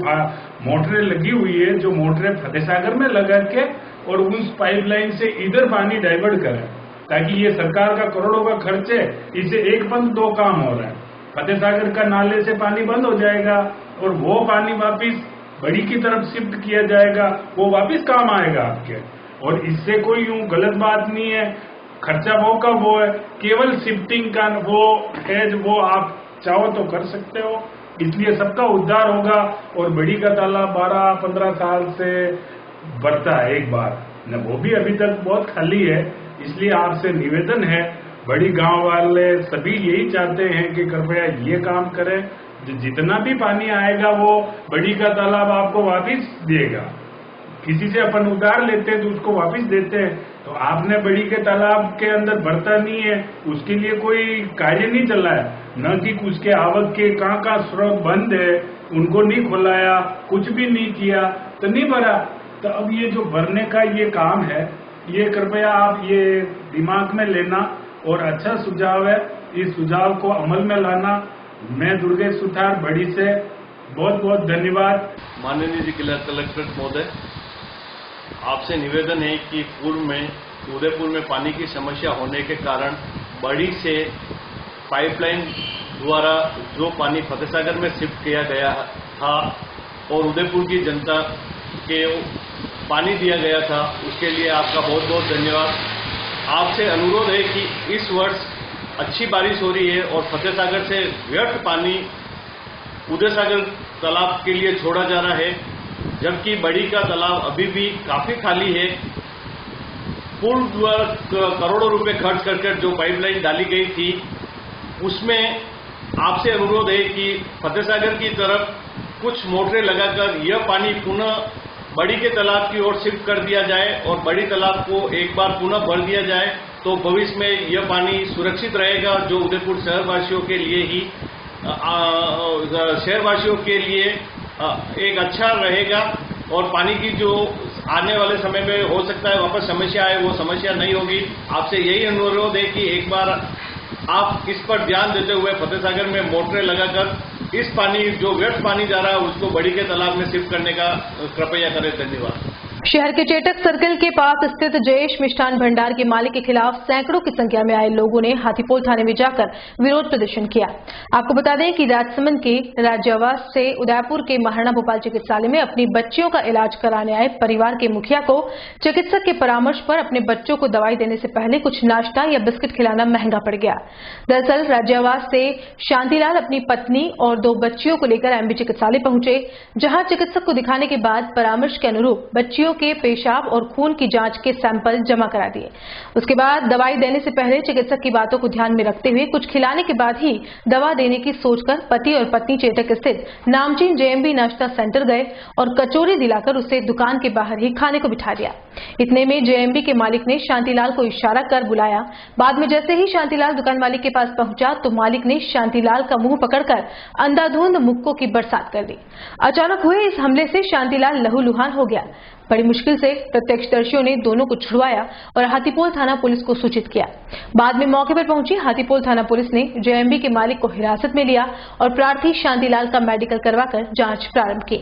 Speaker 18: मोटरें लगी हुई है जो मोटरें फतेह सागर में लगा के और उस पाइपलाइन से इधर पानी डाइवर्ट करें, ताकि ये सरकार का करोड़ों का खर्च है, इसे एक बंद दो काम हो रहा है। फतेह सागर का नाले से पानी बंद हो जाएगा और वो पानी वापिस बड़ी की तरफ शिफ्ट किया जाएगा, वो वापिस काम आएगा आपके। और इससे कोई यूं गलत बात नहीं है, खर्चा वो का वो है, केवल शिफ्टिंग का वो है वो आप चाहो तो कर सकते हो। इसलिए सबका उद्धार होगा और बड़ी का तालाब 12-15 साल से बढ़ता है एक बार न, वो भी अभी तक बहुत खाली है। इसलिए आपसे निवेदन है, बड़ी गांव वाले सभी यही चाहते हैं कि कृपया ये काम करें, जितना भी पानी आएगा वो बड़ी का तालाब आपको वापिस देगा। किसी से अपन उधार लेते हैं तो उसको वापिस देते हैं, तो आपने बड़ी के तालाब के अंदर भरता नहीं है, उसके लिए कोई कार्य नहीं चला है, न कि उसके आवक के कहाँ स्रोत बंद है उनको नहीं खुलाया, कुछ भी नहीं किया तो नहीं भरा। तो अब ये जो भरने का ये काम है ये कृपया आप ये दिमाग में लेना और अच्छा सुझाव है, इस सुझाव को अमल में लाना। मैं दुर्गेश सुथार बड़ी से बहुत बहुत धन्यवाद।
Speaker 19: माननीय जी कलेक्टर महोदय, आपसे निवेदन है कि पूर्व में उदयपुर में पानी की समस्या होने के कारण बड़ी से पाइपलाइन द्वारा जो पानी फतेह सागर में शिफ्ट किया गया था और उदयपुर की जनता के पानी दिया गया था, उसके लिए आपका बहुत बहुत धन्यवाद। आपसे अनुरोध है कि इस वर्ष अच्छी बारिश हो रही है और फतेह सागर से व्यर्थ पानी उदय सागर तालाब के लिए छोड़ा जा रहा है, जबकि बड़ी का तालाब अभी भी काफी खाली है। पुल द्वारा करोड़ों रुपए खर्च करके जो पाइपलाइन डाली गई थी उसमें आपसे अनुरोध है कि फतेह सागर की तरफ कुछ मोटरें लगाकर यह पानी पुनः बड़ी के तालाब की ओर शिफ्ट कर दिया जाए और बड़ी तालाब को एक बार पुनः भर दिया जाए, तो भविष्य में यह पानी सुरक्षित रहेगा जो उदयपुर शहरवासियों के लिए ही शहरवासियों के लिए एक अच्छा रहेगा और पानी की जो आने वाले समय में हो सकता है वापस समस्या आए वो समस्या नहीं होगी। आपसे यही अनुरोध है कि एक बार आप इस पर ध्यान देते हुए फतेह सागर में मोटरें लगाकर इस पानी जो व्यर्थ पानी जा रहा है उसको बड़ी के तालाब में शिफ्ट करने का कृपया करें। धन्यवाद।
Speaker 1: शहर के चेटक सर्कल के पास स्थित जयेश मिष्ठान भंडार के मालिक के खिलाफ सैकड़ों की संख्या में आए लोगों ने हाथीपोल थाने में जाकर विरोध प्रदर्शन किया। आपको बता दें कि राजसमंद के राज्यावास से उदयपुर के महाराणा भोपाल चिकित्सालय में अपनी बच्चियों का इलाज कराने आए परिवार के मुखिया को चिकित्सक के परामर्श पर अपने बच्चों को दवाई देने से पहले कुछ नाश्ता या बिस्किट खिलाना महंगा पड़ गया। दरअसल राज्यावास से शांतिलाल अपनी पत्नी और 2 बच्चियों को लेकर एमबी चिकित्सालय पहुंचे, जहां चिकित्सक को दिखाने के बाद परामर्श के अनुरूप बच्चियों कर्मियों के पेशाब और खून की जांच के सैंपल जमा करा दिए। उसके बाद दवाई देने से पहले चिकित्सक की बातों को ध्यान में रखते हुए कुछ खिलाने के बाद ही दवा देने की सोचकर पति और पत्नी चेतक स्थित नामचीन JMB नाश्ता सेंटर गए और कचौरी दिलाकर उसे दुकान के बाहर ही खाने को बिठा दिया। इतने में JMB के मालिक ने शांतिलाल को इशारा कर बुलाया। बाद में जैसे ही शांतिलाल दुकान मालिक के पास पहुंचा तो मालिक ने शांतिलाल का मुंह पकड़कर अंधाधुंध मुक्कों की बरसात कर दी। अचानक हुए इस हमले से शांतिलाल लहूलुहान हो गया। बड़ी मुश्किल से प्रत्यक्षदर्शियों ने दोनों को छुड़वाया और हाथीपोल थाना पुलिस को सूचित किया। बाद में मौके पर पहुंची हाथीपोल थाना पुलिस ने JMB के मालिक को हिरासत में लिया और प्रार्थी शांतिलाल का मेडिकल करवाकर जांच प्रारंभ की।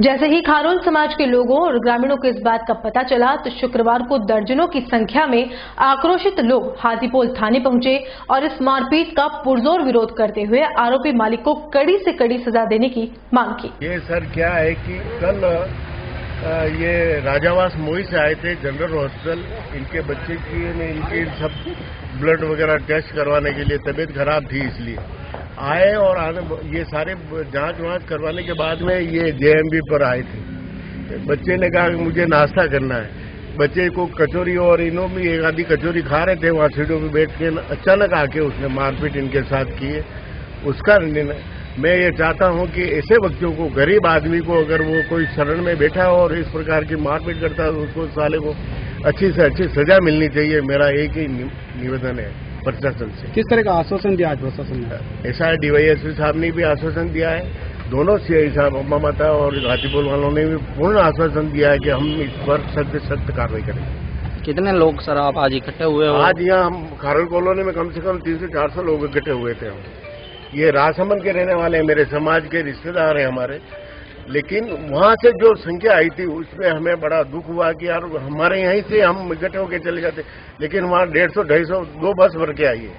Speaker 1: जैसे ही खारोल समाज के लोगों और ग्रामीणों को इस बात का पता चला तो शुक्रवार को दर्जनों की संख्या में आक्रोशित लोग हाथीपोल थाने पहुंचे और इस मारपीट का पुरजोर विरोध करते हुए आरोपी मालिक को कड़ी से कड़ी सजा देने की मांग की।
Speaker 20: ये सर क्या है कि कल ये राजावास मोई से आए थे जनरल हॉस्पिटल। इनके बच्चे की इनकी सब ब्लड वगैरह टेस्ट करवाने के लिए तबीयत खराब थी, इसलिए आए और ये सारे जांच वांच करवाने के बाद में ये JMB पर आए थे। बच्चे ने कहा कि मुझे नाश्ता करना है। बच्चे को कचौरी और इन्हों भी एक आधी कचौरी खा रहे थे, वहाँ सीटों पे बैठ के अचानक आके उसने मारपीट इनके साथ की है। उसका मैं ये चाहता हूं कि ऐसे बच्चों को, गरीब आदमी को अगर वो कोई शरण में बैठा हो और इस प्रकार की मारपीट करता है तो उसको साले को अच्छी से अच्छी सजा मिलनी चाहिए। मेरा एक ही निवेदन है प्रशासन से।
Speaker 5: किस तरह का आश्वासन दिया आज प्रशासन ने?
Speaker 20: ऐसा DYSP साहब ने भी आश्वासन दिया है, दोनों CI साहब अम्मा माता और हाथीपोल वालों ने भी पूर्ण आश्वासन दिया है कि हम इस पर सख्त से सख्त कार्रवाई करेंगे।
Speaker 3: कितने लोग सर आप आज इकट्ठे हुए हो?
Speaker 20: आज यहाँ हम खारोल कॉलोनी में कम से कम 300 से 400 लोग इकट्ठे हुए थे। हम ये राजसमंद के रहने वाले मेरे समाज के रिश्तेदार हैं हमारे, लेकिन वहाँ से जो संख्या आई थी उसमें हमें बड़ा दुख हुआ कि यार हमारे यहीं से हम इकट्ठे होकर चले जाते, लेकिन वहाँ 150-250 2 बस भर के आई है।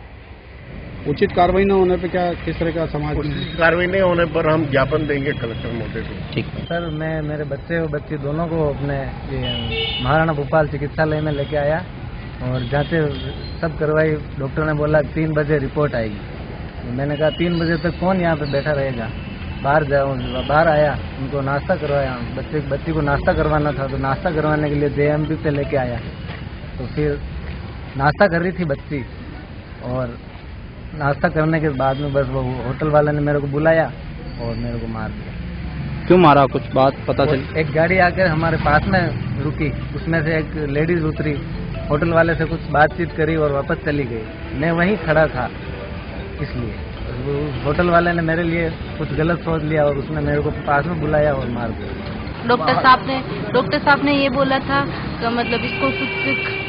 Speaker 5: उचित कार्रवाई न होने पर क्या किस तरह का समाज?
Speaker 20: उचित कार्रवाई नहीं होने पर हम ज्ञापन देंगे कलेक्टर महोदय को।
Speaker 3: ठीक
Speaker 21: सर, मैं मेरे बच्चे और बच्ची दोनों को अपने महाराणा भोपाल चिकित्सालय में लेके आया और जांचें सब करवाई। डॉक्टर ने बोला 3 बजे रिपोर्ट आएगी। मैंने कहा 3 बजे तक कौन यहाँ पे बैठा रहेगा, बाहर जाऊँ। बाहर आया, उनको नाश्ता करवाया। बच्ची को नाश्ता करवाना था तो नाश्ता करवाने के लिए JMB पे लेके आया। तो फिर नाश्ता कर रही थी बच्ची और नाश्ता करने के बाद में बस वो होटल वाले ने मेरे को बुलाया और मेरे को मार दिया।
Speaker 3: क्यों मारा, कुछ बात पता चली?
Speaker 21: एक गाड़ी आकर हमारे पास में रुकी, उसमें से एक लेडीज उतरी, होटल वाले से कुछ बातचीत करी और वापस चली गई। मैं वहीं खड़ा था, इसलिए होटल वाले ने मेरे लिए कुछ गलत सोच लिया और उसने मेरे को पास में बुलाया और मार दिया।
Speaker 22: डॉक्टर साहब ने ये बोला था कि मतलब इसको कुछ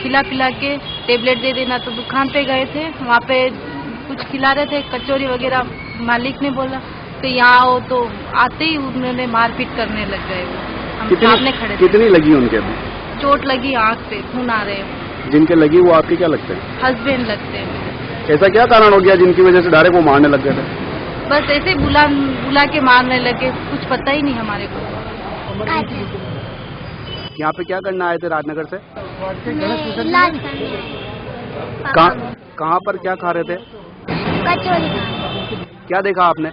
Speaker 22: खिला पिला के टेबलेट दे देना। तो दुकान पे गए थे, वहाँ पे कुछ खिला रहे थे, कचौरी वगैरह। मालिक ने बोला कि यहाँ आओ, तो आते ही उन्होंने मारपीट करने लग गए। हम सामने खड़े थे।
Speaker 5: कितनी लगी उनके?
Speaker 22: चोट लगी, आँख पे खून आ रहे।
Speaker 5: जिनके लगी वो आपके क्या लगते हैं?
Speaker 22: हस्बैंड लगते हैं।
Speaker 5: ऐसा क्या कारण हो गया जिनकी वजह से डायरेक्ट वो मारने लग गए थे?
Speaker 22: बस ऐसे बुला के मारने लगे, कुछ पता ही नहीं हमारे को।
Speaker 5: यहाँ पे क्या करना आए थे राजनगर से? कहाँ पर क्या खा रहे थे?
Speaker 23: कचौरी।
Speaker 5: क्या देखा आपने?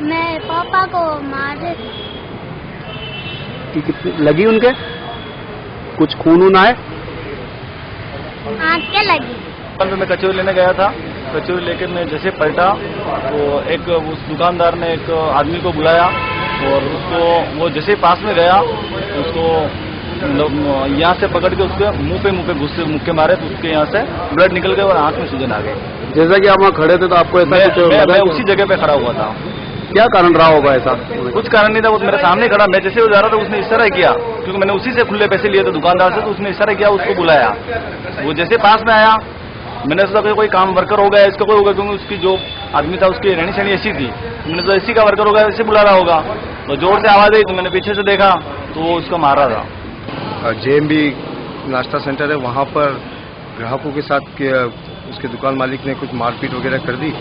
Speaker 23: मैं पापा को मार रहे
Speaker 5: कि कितनी लगी उनके? कुछ खून वून आए?
Speaker 23: आँख के लगी।
Speaker 24: मैं कचौरी लेने गया था। कचौरी लेकर मैं जैसे पलटा तो एक उस दुकानदार ने एक आदमी को बुलाया और उसको वो जैसे पास में गया उसको यहाँ से पकड़ के उसके मुंह पे घुस मुक्के मारे तो उसके यहाँ से ब्लड निकल गया और आंख में सूजन आ गई।
Speaker 5: जैसा कि आप वहाँ खड़े थे तो आपको ऐसा
Speaker 24: मैं उसी जगह पे खड़ा हुआ था।
Speaker 5: क्या कारण रहा होगा ऐसा?
Speaker 24: कुछ कारण नहीं था, वो मेरे सामने खड़ा। मैं जैसे वो जा रहा था उसने इशारा किया, क्योंकि मैंने उसी से खुले पैसे लिए थे दुकानदार से, तो उसने इशारा किया, उसको बुलाया। वो जैसे पास में आया, मैंने सोचा कि कोई काम वर्कर होगा, इसका कोई होगा, क्योंकि उसकी जो आदमी था उसकी रहनी सहनी ऐसी थी। मैंने सोचा इसी का वर्कर होगा, ऐसे बुला रहा होगा। तो जोर से आवाज आई तो मैंने पीछे से देखा तो वो उसको मार रहा था।
Speaker 5: JMB नाश्ता सेंटर है, वहाँ पर ग्राहकों के साथ उसके दुकान मालिक ने कुछ मारपीट वगैरह कर दी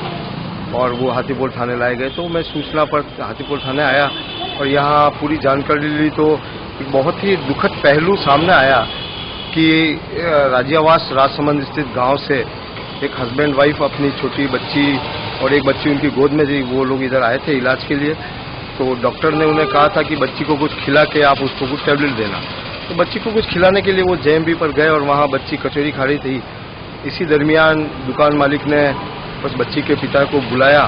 Speaker 5: और वो हाथीपोल थाने लाए गए। तो मैं सूचना पर हाथीपोल थाने आया और यहाँ पूरी जानकारी ली तो एक बहुत ही दुखद पहलू सामने आया कि राजियावास राजसमंद स्थित गांव से एक हस्बैंड वाइफ अपनी छोटी बच्ची और एक बच्ची उनकी गोद में थी, वो लोग इधर आए थे इलाज के लिए। तो डॉक्टर ने उन्हें कहा था कि बच्ची को कुछ खिला के आप उसको कुछ टैबलेट देना।
Speaker 20: तो बच्ची को कुछ खिलाने के लिए वो जेएमबी पर गए और वहाँ बच्ची कचौरी खा रही थी। इसी दरमियान दुकान मालिक ने उस बच्ची के पिता को बुलाया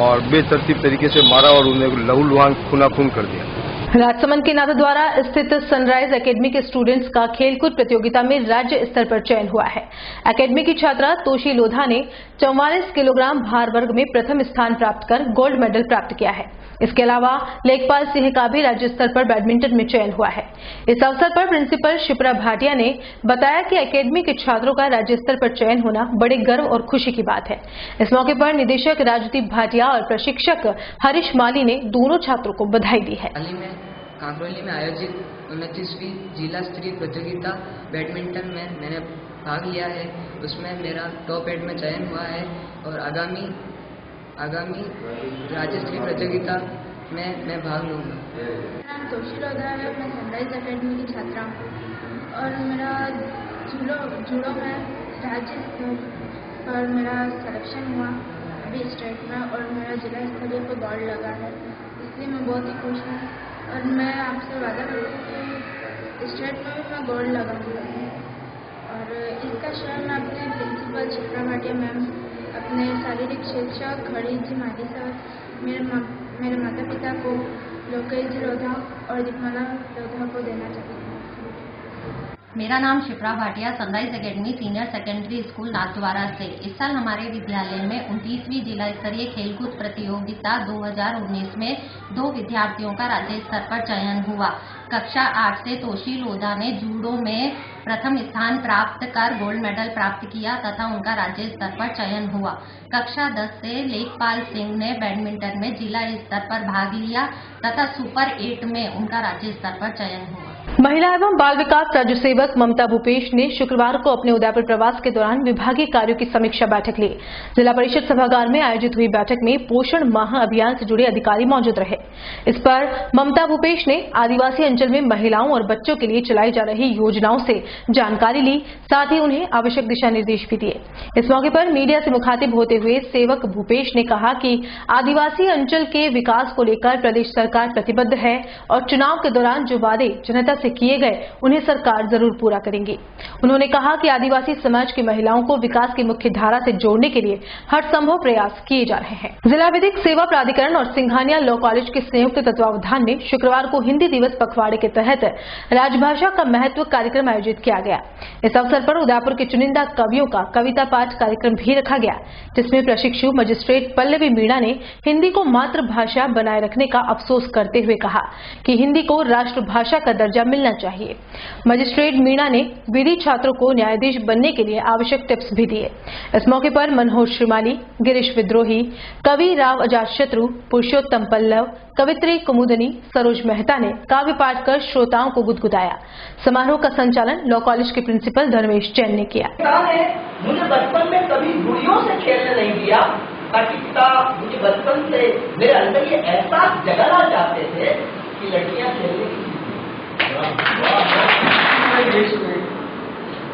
Speaker 20: और बेतरतीब तरीके से मारा और उन्हें लहूलुहान खूनाखून कर दिया।
Speaker 1: राजसमंद के नादा द्वारा स्थित सनराइज एकेडमी के स्टूडेंट्स का खेलकूद प्रतियोगिता में राज्य स्तर पर चयन हुआ है। एकेडमी की छात्रा तोशी लोधा ने 44 किलोग्राम भार वर्ग में प्रथम स्थान प्राप्त कर गोल्ड मेडल प्राप्त किया है। इसके अलावा लेखपाल सिंह का भी राज्य स्तर पर बैडमिंटन में चयन हुआ है। इस अवसर पर प्रिंसिपल शिप्रा भाटिया ने बताया कि एकेडमी के छात्रों का राज्य स्तर पर चयन होना बड़े गर्व और खुशी की बात है। इस मौके पर निदेशक राजदीप भाटिया और प्रशिक्षक हरीश माली ने दोनों छात्रों को बधाई दी है।
Speaker 2: कांकरोली में आयोजित 29वीं जिला स्तरीय प्रतियोगिता बैडमिंटन में मैंने भाग लिया है। उसमें मेरा टॉप 8 में चयन हुआ है और आगामी राज्य स्तरीय प्रतियोगिता में मैं भाग लूंगा।
Speaker 4: मेरा नाम तोशी लोधा है, मैं सनराइज एकेडमी की छात्रा हूँ और मेरा जूडो में राज्य स्तर पर मेरा सिलेक्शन हुआ अभी स्टेट में और मेरा जिला स्तरीय पर दौड़ लगा है, इसलिए मैं बहुत ही खुश हूँ और मैं आपसे वादा करती हूँ कि स्टेट में भी मैं गोल्ड लगाऊंगी। और इसका श्रेय मैं अपने प्रिंसिपल शिप्रा भाटिया मैम, अपने शारीरिक शिक्षक खड़ीज जी माली सर, मेरे माता पिता को लोकेश जी लोधा और दीपमाला लोधा को देना चाहती हूँ।
Speaker 6: मेरा नाम Shipra Bhatia, sunrise academy senior secondary school Nathdwara से। इस साल हमारे विद्यालय में 29वीं जिला स्तरीय खेलकूद प्रतियोगिता 2019 में 2 विद्यार्थियों का राज्य स्तर पर चयन हुआ। कक्षा 8 से तोशी लोधा ने जूडो में प्रथम स्थान प्राप्त कर गोल्ड मेडल प्राप्त किया तथा उनका राज्य स्तर पर चयन हुआ। कक्षा 10 से लेखपाल सिंह ने बैडमिंटन में जिला स्तर पर भाग लिया तथा सुपर 8 में उनका राज्य स्तर पर चयन हुआ।
Speaker 1: महिला एवं बाल विकास राज्य सेवक ममता भूपेश ने शुक्रवार को अपने उदयपुर प्रवास के दौरान विभागीय कार्यों की समीक्षा बैठक ली। जिला परिषद सभागार में आयोजित हुई बैठक में पोषण माह अभियान से जुड़े अधिकारी मौजूद रहे। इस पर ममता भूपेश ने आदिवासी अंचल में महिलाओं और बच्चों के लिए चलाई जा रही योजनाओं से जानकारी ली, साथ ही उन्हें आवश्यक दिशा निर्देश भी दिए। इस मौके पर मीडिया से मुखातिब होते हुए सेवक भूपेश ने कहा कि आदिवासी अंचल के विकास को लेकर प्रदेश सरकार प्रतिबद्ध है और चुनाव के दौरान जो वादे जनता से किए गए उन्हें सरकार जरूर पूरा करेंगी। उन्होंने कहा कि आदिवासी समाज की महिलाओं को विकास की मुख्य धारा से जोड़ने के लिए हर संभव प्रयास किए जा रहे हैं। जिला विधिक सेवा प्राधिकरण और सिंघानिया लॉ कॉलेज के संयुक्त तत्वावधान में शुक्रवार को हिंदी दिवस पखवाड़े के तहत राजभाषा का महत्व कार्यक्रम आयोजित किया गया। इस अवसर पर उदयपुर के चुनिंदा कवियों का कविता पाठ कार्यक्रम भी रखा गया, जिसमें प्रशिक्षु मजिस्ट्रेट पल्लवी मीणा ने हिंदी को मातृभाषा बनाए रखने का अफसोस करते हुए कहा कि हिंदी को राष्ट्रभाषा का दर्जा मिलना चाहिए। मजिस्ट्रेट मीणा ने विधि छात्रों को न्यायाधीश बनने के लिए आवश्यक टिप्स भी दिए। इस मौके पर मनोहर श्रीमाली, गिरीश विद्रोही, कवि राव अजातशत्रु, पुरुषोत्तम पल्लव, कवित्री कुमुदनी, सरोज मेहता ने काव्य पाठ कर श्रोताओं को गुदगुदाया। समारोह का संचालन लॉ कॉलेज के प्रिंसिपल धर्मेश जैन ने किया।
Speaker 9: मुझे बचपन में कभी गुड़ियों से खेलने नहीं दिया, ताकि पिता मुझे बचपन से मेरे अंदर ये एहसास जगाना चाहते थे कि लड़कियां खेलने
Speaker 25: देश में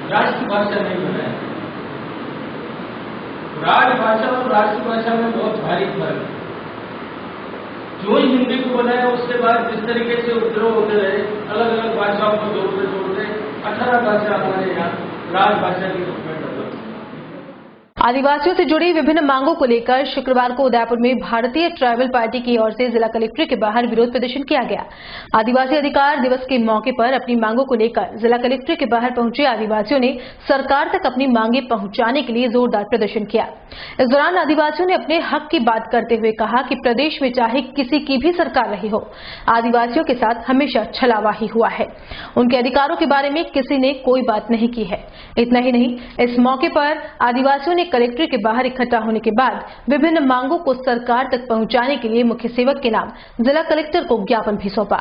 Speaker 25: राष्ट्रभाषा नहीं बनाया। राजभाषा और राष्ट्रभाषा में बहुत भारी फर्क है। जो हिंदी को बनाया उसके बाद जिस तरीके से उपद्रव होते रहे, अलग अलग भाषाओं को जोड़ते 18 भाषा हमारे यहाँ राजभाषा की रूप में डेवलप।
Speaker 1: आदिवासियों से जुड़ी विभिन्न मांगों को लेकर शुक्रवार को उदयपुर में भारतीय ट्राइबल पार्टी की ओर से जिला कलेक्ट्रेट के बाहर विरोध प्रदर्शन किया गया। आदिवासी अधिकार दिवस के मौके पर अपनी मांगों को लेकर जिला कलेक्ट्रेट के बाहर पहुंचे आदिवासियों ने सरकार तक अपनी मांगे पहुंचाने के लिए जोरदार प्रदर्शन किया। इस दौरान आदिवासियों ने अपने हक की बात करते हुए कहा कि प्रदेश में चाहे किसी की भी सरकार रही हो, आदिवासियों के साथ हमेशा छलावा ही हुआ है। उनके अधिकारों के बारे में किसी ने कोई बात नहीं की है। इतना ही नहीं, इस मौके पर आदिवासियों ने कलेक्ट्रेट के बाहर इकट्ठा होने के बाद विभिन्न मांगों को सरकार तक पहुंचाने के लिए मुख्य सेवक के नाम जिला कलेक्टर को ज्ञापन भी सौंपा।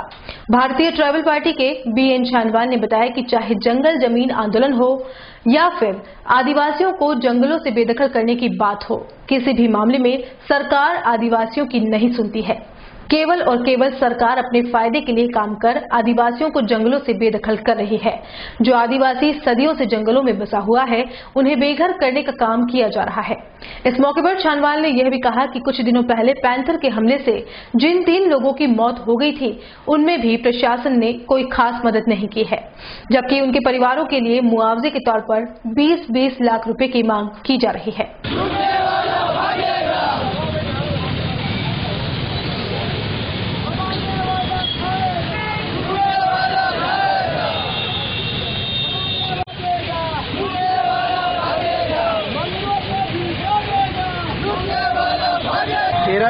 Speaker 1: भारतीय ट्राइबल पार्टी के BN छानवाल ने बताया कि चाहे जंगल जमीन आंदोलन हो या फिर आदिवासियों को जंगलों से बेदखल करने की बात हो, किसी भी मामले में सरकार आदिवासियों की नहीं सुनती है। केवल और केवल सरकार अपने फायदे के लिए काम कर आदिवासियों को जंगलों से बेदखल कर रही है। जो आदिवासी सदियों से जंगलों में बसा हुआ है, उन्हें बेघर करने का काम किया जा रहा है। इस मौके पर छानवाल ने यह भी कहा कि कुछ दिनों पहले पैंथर के हमले से जिन 3 लोगों की मौत हो गई थी, उनमें भी प्रशासन ने कोई खास मदद नहीं की है, जबकि उनके परिवारों के लिए मुआवजे के तौर पर 20-20 लाख रुपए की मांग की जा रही है।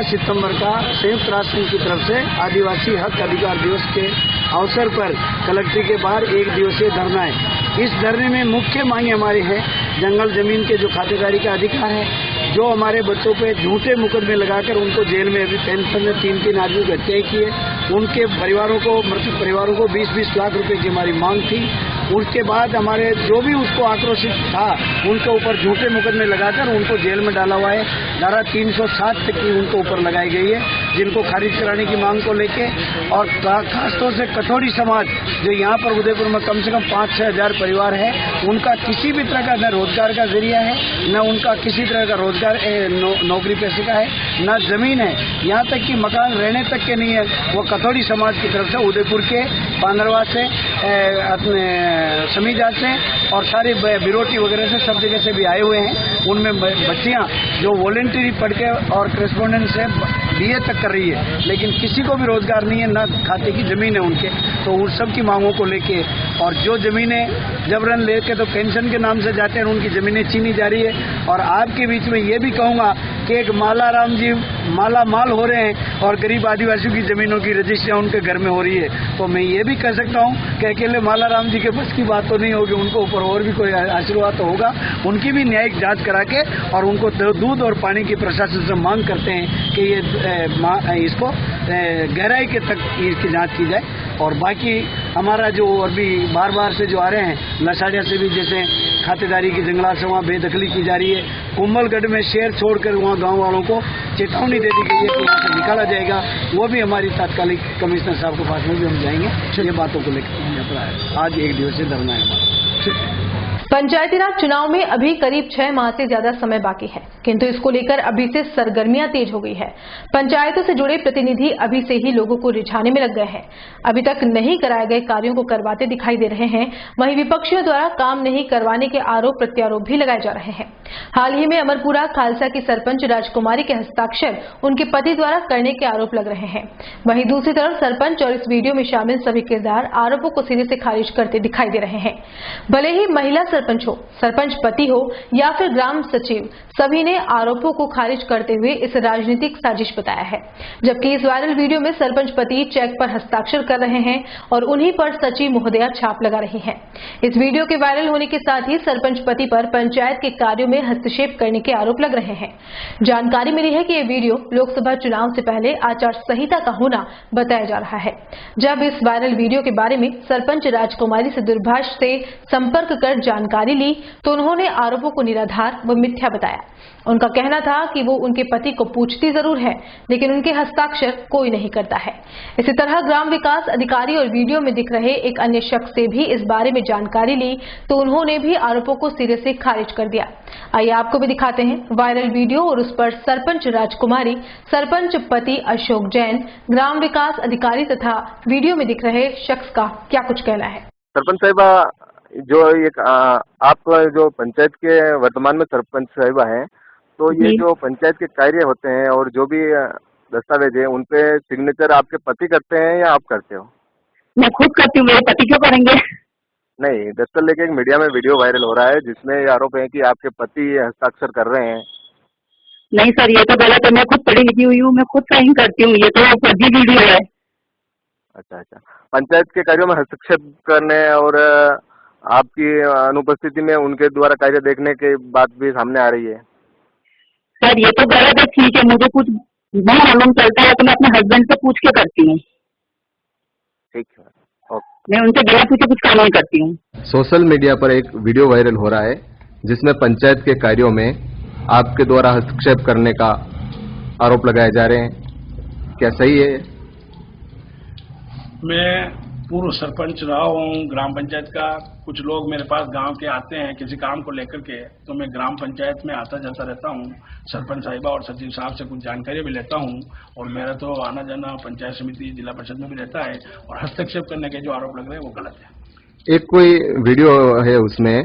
Speaker 7: सितंबर का संयुक्त राष्ट्र की तरफ से आदिवासी हक अधिकार दिवस के अवसर पर कलेक्ट्रेट के बाहर 1 दिवसीय धरना है। इस धरने में मुख्य मांग हमारी है जंगल जमीन के जो खातेदारी का अधिकार है, जो हमारे बच्चों पे झूठे मुकदमे लगाकर उनको जेल में अभी पेंशन में 3-3 आदमी की हत्याएं की है, उनके परिवारों को मृतक परिवारों को 20-20 लाख रुपए की हमारी मांग थी। उसके बाद हमारे जो भी उसको आक्रोशित था उनके ऊपर झूठे मुकदमे लगाकर उनको जेल में डाला हुआ है। धारा 307 तक की उनको ऊपर लगाई गई है, जिनको खारिज कराने की मांग को लेके। और खासतौर से कठोरी समाज जो यहाँ पर उदयपुर में कम से कम 5-6 हजार परिवार है, उनका किसी भी तरह का न रोजगार का जरिया है, न उनका किसी तरह का रोजगार नौकरी पैसे का है, न जमीन है, यहाँ तक कि मकान रहने तक के नहीं है। वो कठोरी समाज की तरफ से उदयपुर के पांडरवा से अपने समीजा से और सारे बिरोटी वगैरह से सब जगह से भी आए हुए हैं। उनमें बच्चियां जो वॉलेंटरी पढ़ के और करेस्पॉन्डेंट से BA तक कर रही है, लेकिन किसी को भी रोजगार नहीं है, न खाते की जमीन है उनके। तो उन सब की मांगों को लेके और जो जमीनें जबरन लेके तो पेंशन के नाम से जाते हैं, उनकी जमीनें छीनी जा रही है। और आपके बीच में ये भी कहूंगा कि एक मालाराम जी माला माल हो रहे हैं और गरीब आदिवासियों की जमीनों की रजिस्ट्रियां उनके घर में हो रही है। तो मैं ये भी कह सकता हूं कि अकेले मालाराम जी के बस की बात तो नहीं होगी, उनको ऊपर और भी कोई आशीर्वाद तो होगा। उनकी भी न्यायिक जांच करा के और उनको दूध और पानी की प्रशासन से मांग करते हैं कि ये इसको गहराई के तक इसकी जांच की जाए। और बाकी हमारा जो अभी बार से जो आ रहे हैं लसाड़िया से भी, जैसे खातेदारी की जंगलात से वहाँ बेदखली की जा रही है, कुंभलगढ़ में शहर छोड़कर वहाँ गांव वालों को चेतावनी दे दी गई है कि वहाँ से निकाला जाएगा। वो भी हमारी तात्कालिक कमिश्नर साहब के पास में भी हम जाएंगे। ये बातों को लेकर आज 1 दिवसीय धरना है हमारा।
Speaker 1: पंचायती राज चुनाव में अभी करीब 6 माह से ज्यादा समय बाकी है, किंतु इसको लेकर अभी से सरगर्मियां तेज हो गई है। पंचायतों से जुड़े प्रतिनिधि अभी से ही लोगों को रिझाने में लग गए हैं। अभी तक नहीं कराए गए कार्यों को करवाते दिखाई दे रहे हैं। वहीं विपक्षियों द्वारा काम नहीं करवाने के आरोप प्रत्यारोप भी लगाए जा रहे हैं। हाल ही में अमरपुरा खालसा की सरपंच राजकुमारी के हस्ताक्षर उनके पति द्वारा करने के आरोप लग रहे हैं। वहीं दूसरी तरफ सरपंच और इस वीडियो में शामिल सभी किरदार आरोपों को सिरे से खारिज करते दिखाई दे रहे हैं। भले ही महिला सरपंच हो, सरपंच पति हो या फिर ग्राम सचिव, सभी ने आरोपों को खारिज करते हुए इस राजनीतिक साजिश बताया है। जबकि इस वायरल वीडियो में सरपंच पति चेक पर हस्ताक्षर कर रहे हैं और उन्हीं पर सचिव महोदया छाप लगा रही हैं। इस वीडियो के वायरल होने के साथ ही सरपंच पति पर पंचायत के कार्यों में हस्तक्षेप करने के आरोप लग रहे हैं। जानकारी मिली है कि यह वीडियो लोकसभा चुनाव से पहले आचार संहिता का होना बताया जा रहा है। जब इस वायरल वीडियो के बारे में सरपंच राजकुमारी से दूरभाष से संपर्क कर जानकारी ली तो उन्होंने आरोपों को निराधार व मिथ्या बताया। उनका कहना था कि वो उनके पति को पूछती जरूर है, लेकिन उनके हस्ताक्षर कोई नहीं करता है। इसी तरह ग्राम विकास अधिकारी और वीडियो में दिख रहे एक अन्य शख्स से भी इस बारे में जानकारी ली तो उन्होंने भी आरोपों को सिरे से खारिज कर दिया। आइए आपको भी दिखाते हैं वायरल वीडियो और उस पर सरपंच राजकुमारी, सरपंच पति अशोक जैन, ग्राम विकास अधिकारी तथा वीडियो में दिख रहे शख्स का क्या कुछ कहना है।
Speaker 10: सरपंच साहिबा, जो एक आप जो पंचायत के वर्तमान में सरपंच साहिबा हैं, तो ये जो पंचायत के कार्य होते हैं और जो भी दस्तावेज है, उनपे सिग्नेचर आपके पति करते हैं या आप करते हो?
Speaker 11: मैं खुद करती हूँ, मेरे पति क्यों करेंगे?
Speaker 10: नहीं, दरअसल लेके एक मीडिया में वीडियो वायरल हो रहा है जिसमें ये आरोप है कि आपके पति हस्ताक्षर कर रहे हैं।
Speaker 11: नहीं सर, ये तो गलत है। मैं खुद पढ़ी लिखी हुई हूँ, मैं खुद साइन करती हूँ। ये तो फर्जी वीडियो है।
Speaker 10: अच्छा, पंचायत के कार्यों में हस्तक्षेप करने और आपकी अनुपस्थिति में उनके द्वारा कार्य देखने की बात भी सामने आ रही है।
Speaker 11: सर ये तो गलत है। ठीक है, मुझे कुछ नहीं मालूम चलता है तो मैं अपने हस्बैंड से पूछ के करती हूँ।
Speaker 10: ठीक है,
Speaker 11: मैं उनसे बिना पूछे कुछ काम नहीं करती हूँ।
Speaker 12: सोशल मीडिया पर एक वीडियो वायरल हो रहा है जिसमें पंचायत के कार्यों में आपके द्वारा हस्तक्षेप करने का आरोप लगाए जा रहे हैं। क्या सही है?
Speaker 25: मैं पूर्व सरपंच रहा हूँ ग्राम पंचायत का। कुछ लोग मेरे पास गांव के आते हैं किसी काम को लेकर के, तो मैं ग्राम पंचायत में आता जाता रहता हूँ। सरपंच साहिबा और सचिव साहब से कुछ जानकारी भी लेता हूँ, और मेरा तो आना जाना पंचायत समिति जिला परिषद में भी रहता है। और हस्तक्षेप करने के जो आरोप लग रहे हैं वो गलत है।
Speaker 12: एक कोई वीडियो है उसमें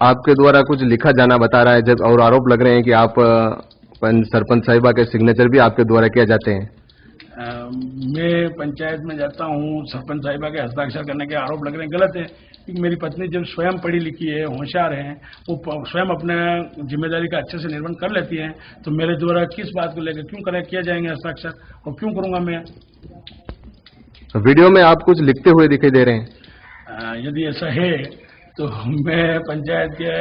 Speaker 12: आपके द्वारा कुछ लिखा जाना बता रहा है, जब और आरोप लग रहे हैं कि आप सरपंच साहिबा के सिग्नेचर भी आपके द्वारा किए जाते हैं।
Speaker 25: मैं पंचायत में जाता हूँ, सरपंच साहिबा के हस्ताक्षर करने के आरोप लग रहे हैं, गलत है। क्योंकि मेरी पत्नी जब स्वयं पढ़ी लिखी है, होशियार है, वो स्वयं अपने जिम्मेदारी का अच्छे से निर्वहन कर लेती है, तो मेरे द्वारा किस बात को लेकर क्यों किया जाएंगे हस्ताक्षर, और क्यों करूंगा मैं?
Speaker 12: वीडियो में आप कुछ लिखते हुए दिखाई दे रहे हैं।
Speaker 25: यदि ऐसा है तो मैं पंचायत के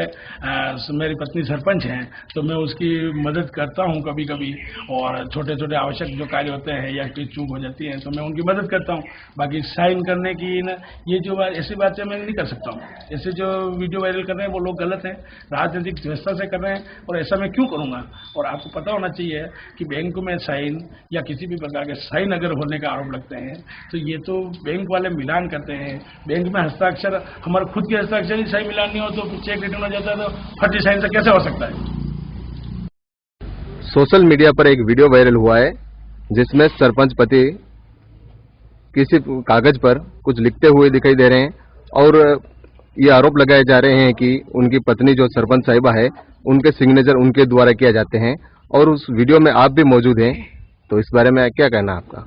Speaker 25: मेरी पत्नी सरपंच हैं, तो मैं उसकी मदद करता हूं कभी कभी, और छोटे छोटे आवश्यक जो कार्य होते हैं या कोई चूक हो जाती है तो मैं उनकी मदद करता हूं। बाकी साइन करने की न, ये जो ऐसी बातें मैं नहीं कर सकता हूं। ऐसे जो वीडियो वायरल कर रहे हैं वो लोग गलत हैं, राजनीतिक व्यवस्था से कर रहे हैं, और ऐसा मैं क्यों करूंगा? और आपको पता होना चाहिए कि बैंक में साइन या किसी भी प्रकार के साइन अगर होने का आरोप लगते हैं तो ये तो बैंक वाले मिलान करते हैं। बैंक में हस्ताक्षर, हमारे खुद के हस्ताक्षर सही मिलान नहीं हो तो चेक रिटर्न हो जाता है, तो फर्जी साइन से कैसे हो सकता है?
Speaker 12: सोशल मीडिया पर एक वीडियो वायरल हुआ है जिसमें सरपंच पति किसी कागज पर कुछ लिखते हुए दिखाई दे रहे हैं, और ये आरोप लगाए जा रहे हैं कि उनकी पत्नी जो सरपंच साहिबा है उनके सिग्नेचर उनके द्वारा किया जाते हैं, और उस वीडियो में आप भी मौजूद हैं। तो इस बारे में क्या कहना आपका?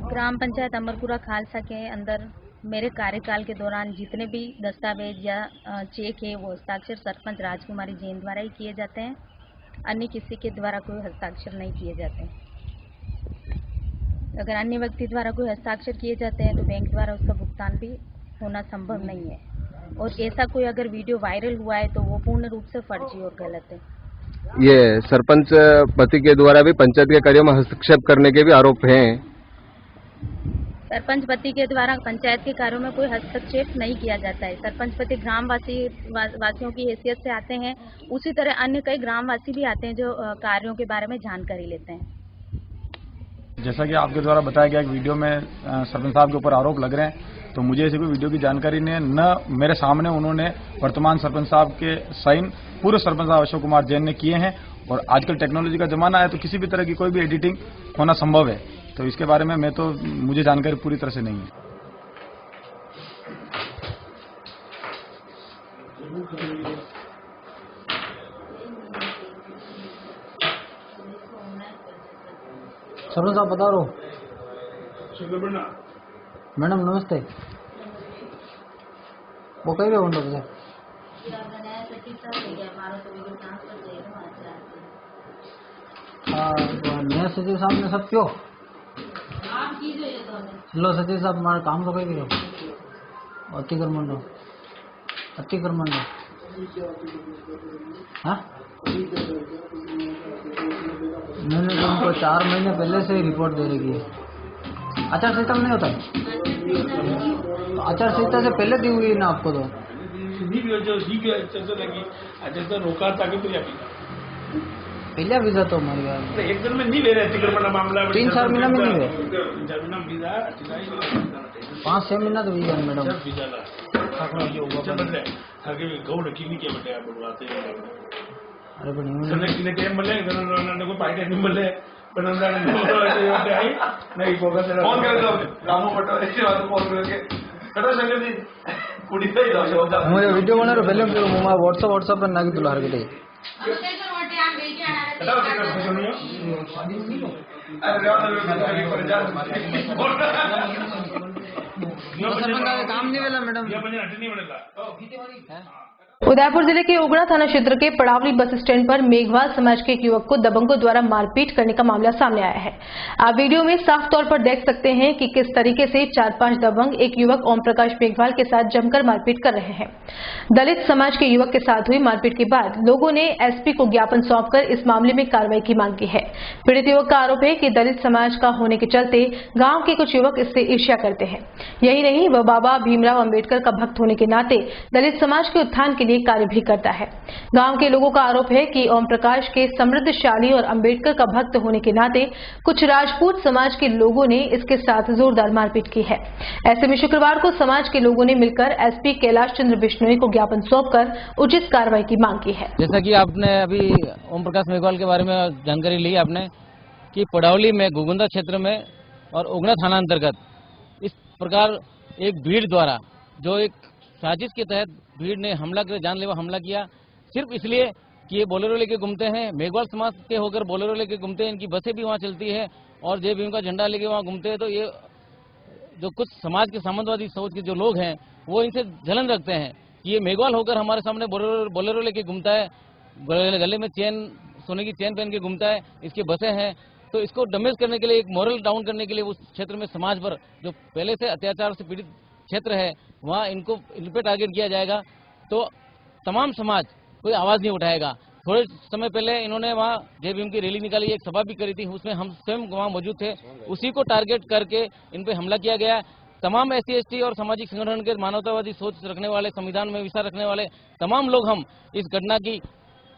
Speaker 6: ग्राम पंचायत अमरपुरा खालसा के अंदर मेरे कार्यकाल के दौरान जितने भी दस्तावेज या चेक है वो हस्ताक्षर सरपंच राजकुमारी जैन द्वारा ही किए जाते हैं। अन्य किसी के द्वारा कोई हस्ताक्षर नहीं किए जाते हैं। अगर अन्य व्यक्ति द्वारा कोई हस्ताक्षर किए जाते हैं तो बैंक द्वारा उसका भुगतान भी होना संभव नहीं है। और ऐसा कोई अगर वीडियो वायरल हुआ है तो वो पूर्ण रूप से फर्जी और गलत है।
Speaker 12: ये सरपंच पति के द्वारा भी पंचायत के कार्यों में हस्तक्षेप करने के भी आरोप हैं।
Speaker 6: सरपंच पति के द्वारा पंचायत के कार्यों में कोई हस्तक्षेप नहीं किया जाता है। सरपंच पति वासियों की हैसियत से आते हैं, उसी तरह अन्य कई ग्रामवासी भी आते हैं जो कार्यों के बारे में जानकारी लेते हैं।
Speaker 13: जैसा कि आपके द्वारा बताया गया वीडियो में सरपंच साहब के ऊपर आरोप लग रहे हैं, तो मुझे ऐसी कोई वीडियो की जानकारी नहीं है। न मेरे सामने उन्होंने वर्तमान सरपंच साहब के साइन पूर्व सरपंच साहब अशोक कुमार जैन ने किए हैं, और आजकल टेक्नोलॉजी का जमाना है तो किसी भी तरह की कोई भी एडिटिंग होना संभव है। तो इसके बारे में मुझे जानकारी पूरी तरह से नहीं है।
Speaker 21: सरपंच साहब बता रहा हूँ। मैडम नमस्ते। वो कहीं भी होंगे मुझे नया सचिव साहब ने सब क्यों लो सचिव साहब हमारा काम तो कहीं अति कर मंडो हाँ मैंने तो उनको 4 महीने पहले से ही रिपोर्ट दे रही है। आचार संहिता में नहीं होता है, तो आचार संहिता से पहले दी हुई है ना आपको? तो
Speaker 25: रोका ताकि
Speaker 21: पहले वीजा तो हमारी बात
Speaker 25: एक दिन में नहीं ले रहे अतिक्रमण मामला
Speaker 21: 3-4 महीना में नहीं है,
Speaker 25: 3-4 महीना वीजा
Speaker 21: 5-6 महीना तो वीजा मैडम
Speaker 25: गौड़ की क्या बटे आप बुलवाते हैं।
Speaker 21: अरे
Speaker 25: टाइम बोले को पार्टी नहीं बोले नहीं फोन
Speaker 21: मुझे वीडियो बना रहे पहले व्हाट्सएप पर नागी तुला हर गए काम नहीं वेला मैडम।
Speaker 1: उदयपुर जिले के उगड़ा थाना क्षेत्र के पड़ावली बस स्टैंड पर मेघवाल समाज के एक युवक को दबंगों द्वारा मारपीट करने का मामला सामने आया है। आप वीडियो में साफ तौर पर देख सकते हैं कि किस तरीके से 4-5 दबंग एक युवक ओम प्रकाश मेघवाल के साथ जमकर मारपीट कर रहे हैं। दलित समाज के युवक के साथ हुई मारपीट के बाद लोगों ने एसपी को ज्ञापन सौंपकर इस मामले में कार्रवाई की मांग की है। पीड़ित युवक का आरोप है कि दलित समाज का होने के चलते गाँव के कुछ युवक इससे ईर्ष्या करते हैं। यही नहीं, वह बाबा भीमराव अम्बेडकर का भक्त होने के नाते दलित समाज के उत्थान के लिए कार्य भी करता है। गांव के लोगों का आरोप है कि ओम प्रकाश के समृद्धशाली और अंबेडकर का भक्त होने के नाते कुछ राजपूत समाज के लोगों ने इसके साथ जोरदार मारपीट की है। ऐसे में शुक्रवार को समाज के लोगों ने मिलकर एसपी कैलाश चंद्र बिश्नोई को ज्ञापन सौंपकर उचित कार्रवाई की मांग की है।
Speaker 8: जैसा कि आपने अभी ओम प्रकाश मेघवाल के बारे में जानकारी ली आपने कि पड़ौली में घुघुंदा क्षेत्र में और उगना थाना अंतर्गत इस प्रकार एक भीड़ द्वारा जो एक साजिश के तहत भीड़ ने हमला कर जानलेवा हमला किया, सिर्फ इसलिए कि ये बोलेरो लेके घूमते हैं, मेघवाल समाज के होकर बोलेरो लेके घूमते हैं, इनकी बसें भी वहाँ चलती है और जय भीम का झंडा लेके वहाँ घूमते हैं। तो ये जो कुछ समाज के सामंतवादी सोच के जो लोग हैं वो इनसे जलन रखते हैं कि ये मेघवाल होकर हमारे सामने बोलेरो लेके घूमता है, गले में चेन सोने की चेन पहन के घूमता है, इसकी बसें हैं। तो इसको डैमेज करने के लिए, एक मोरल डाउन करने के लिए उस क्षेत्र में समाज पर जो पहले से अत्याचार से पीड़ित क्षेत्र है वहाँ इन पे टारगेट किया जाएगा। तो तमाम समाज कोई आवाज नहीं उठाएगा। थोड़े समय पहले इन्होंने वहाँ जय भीम की रैली निकाली, एक सभा भी करी थी, उसमें हम स्वयं वहाँ मौजूद थे। उसी को टारगेट करके इन पे हमला किया गया। तमाम SC ST और सामाजिक संगठन के मानवतावादी सोच रखने वाले, संविधान में विश्वास रखने वाले तमाम लोग हम इस घटना की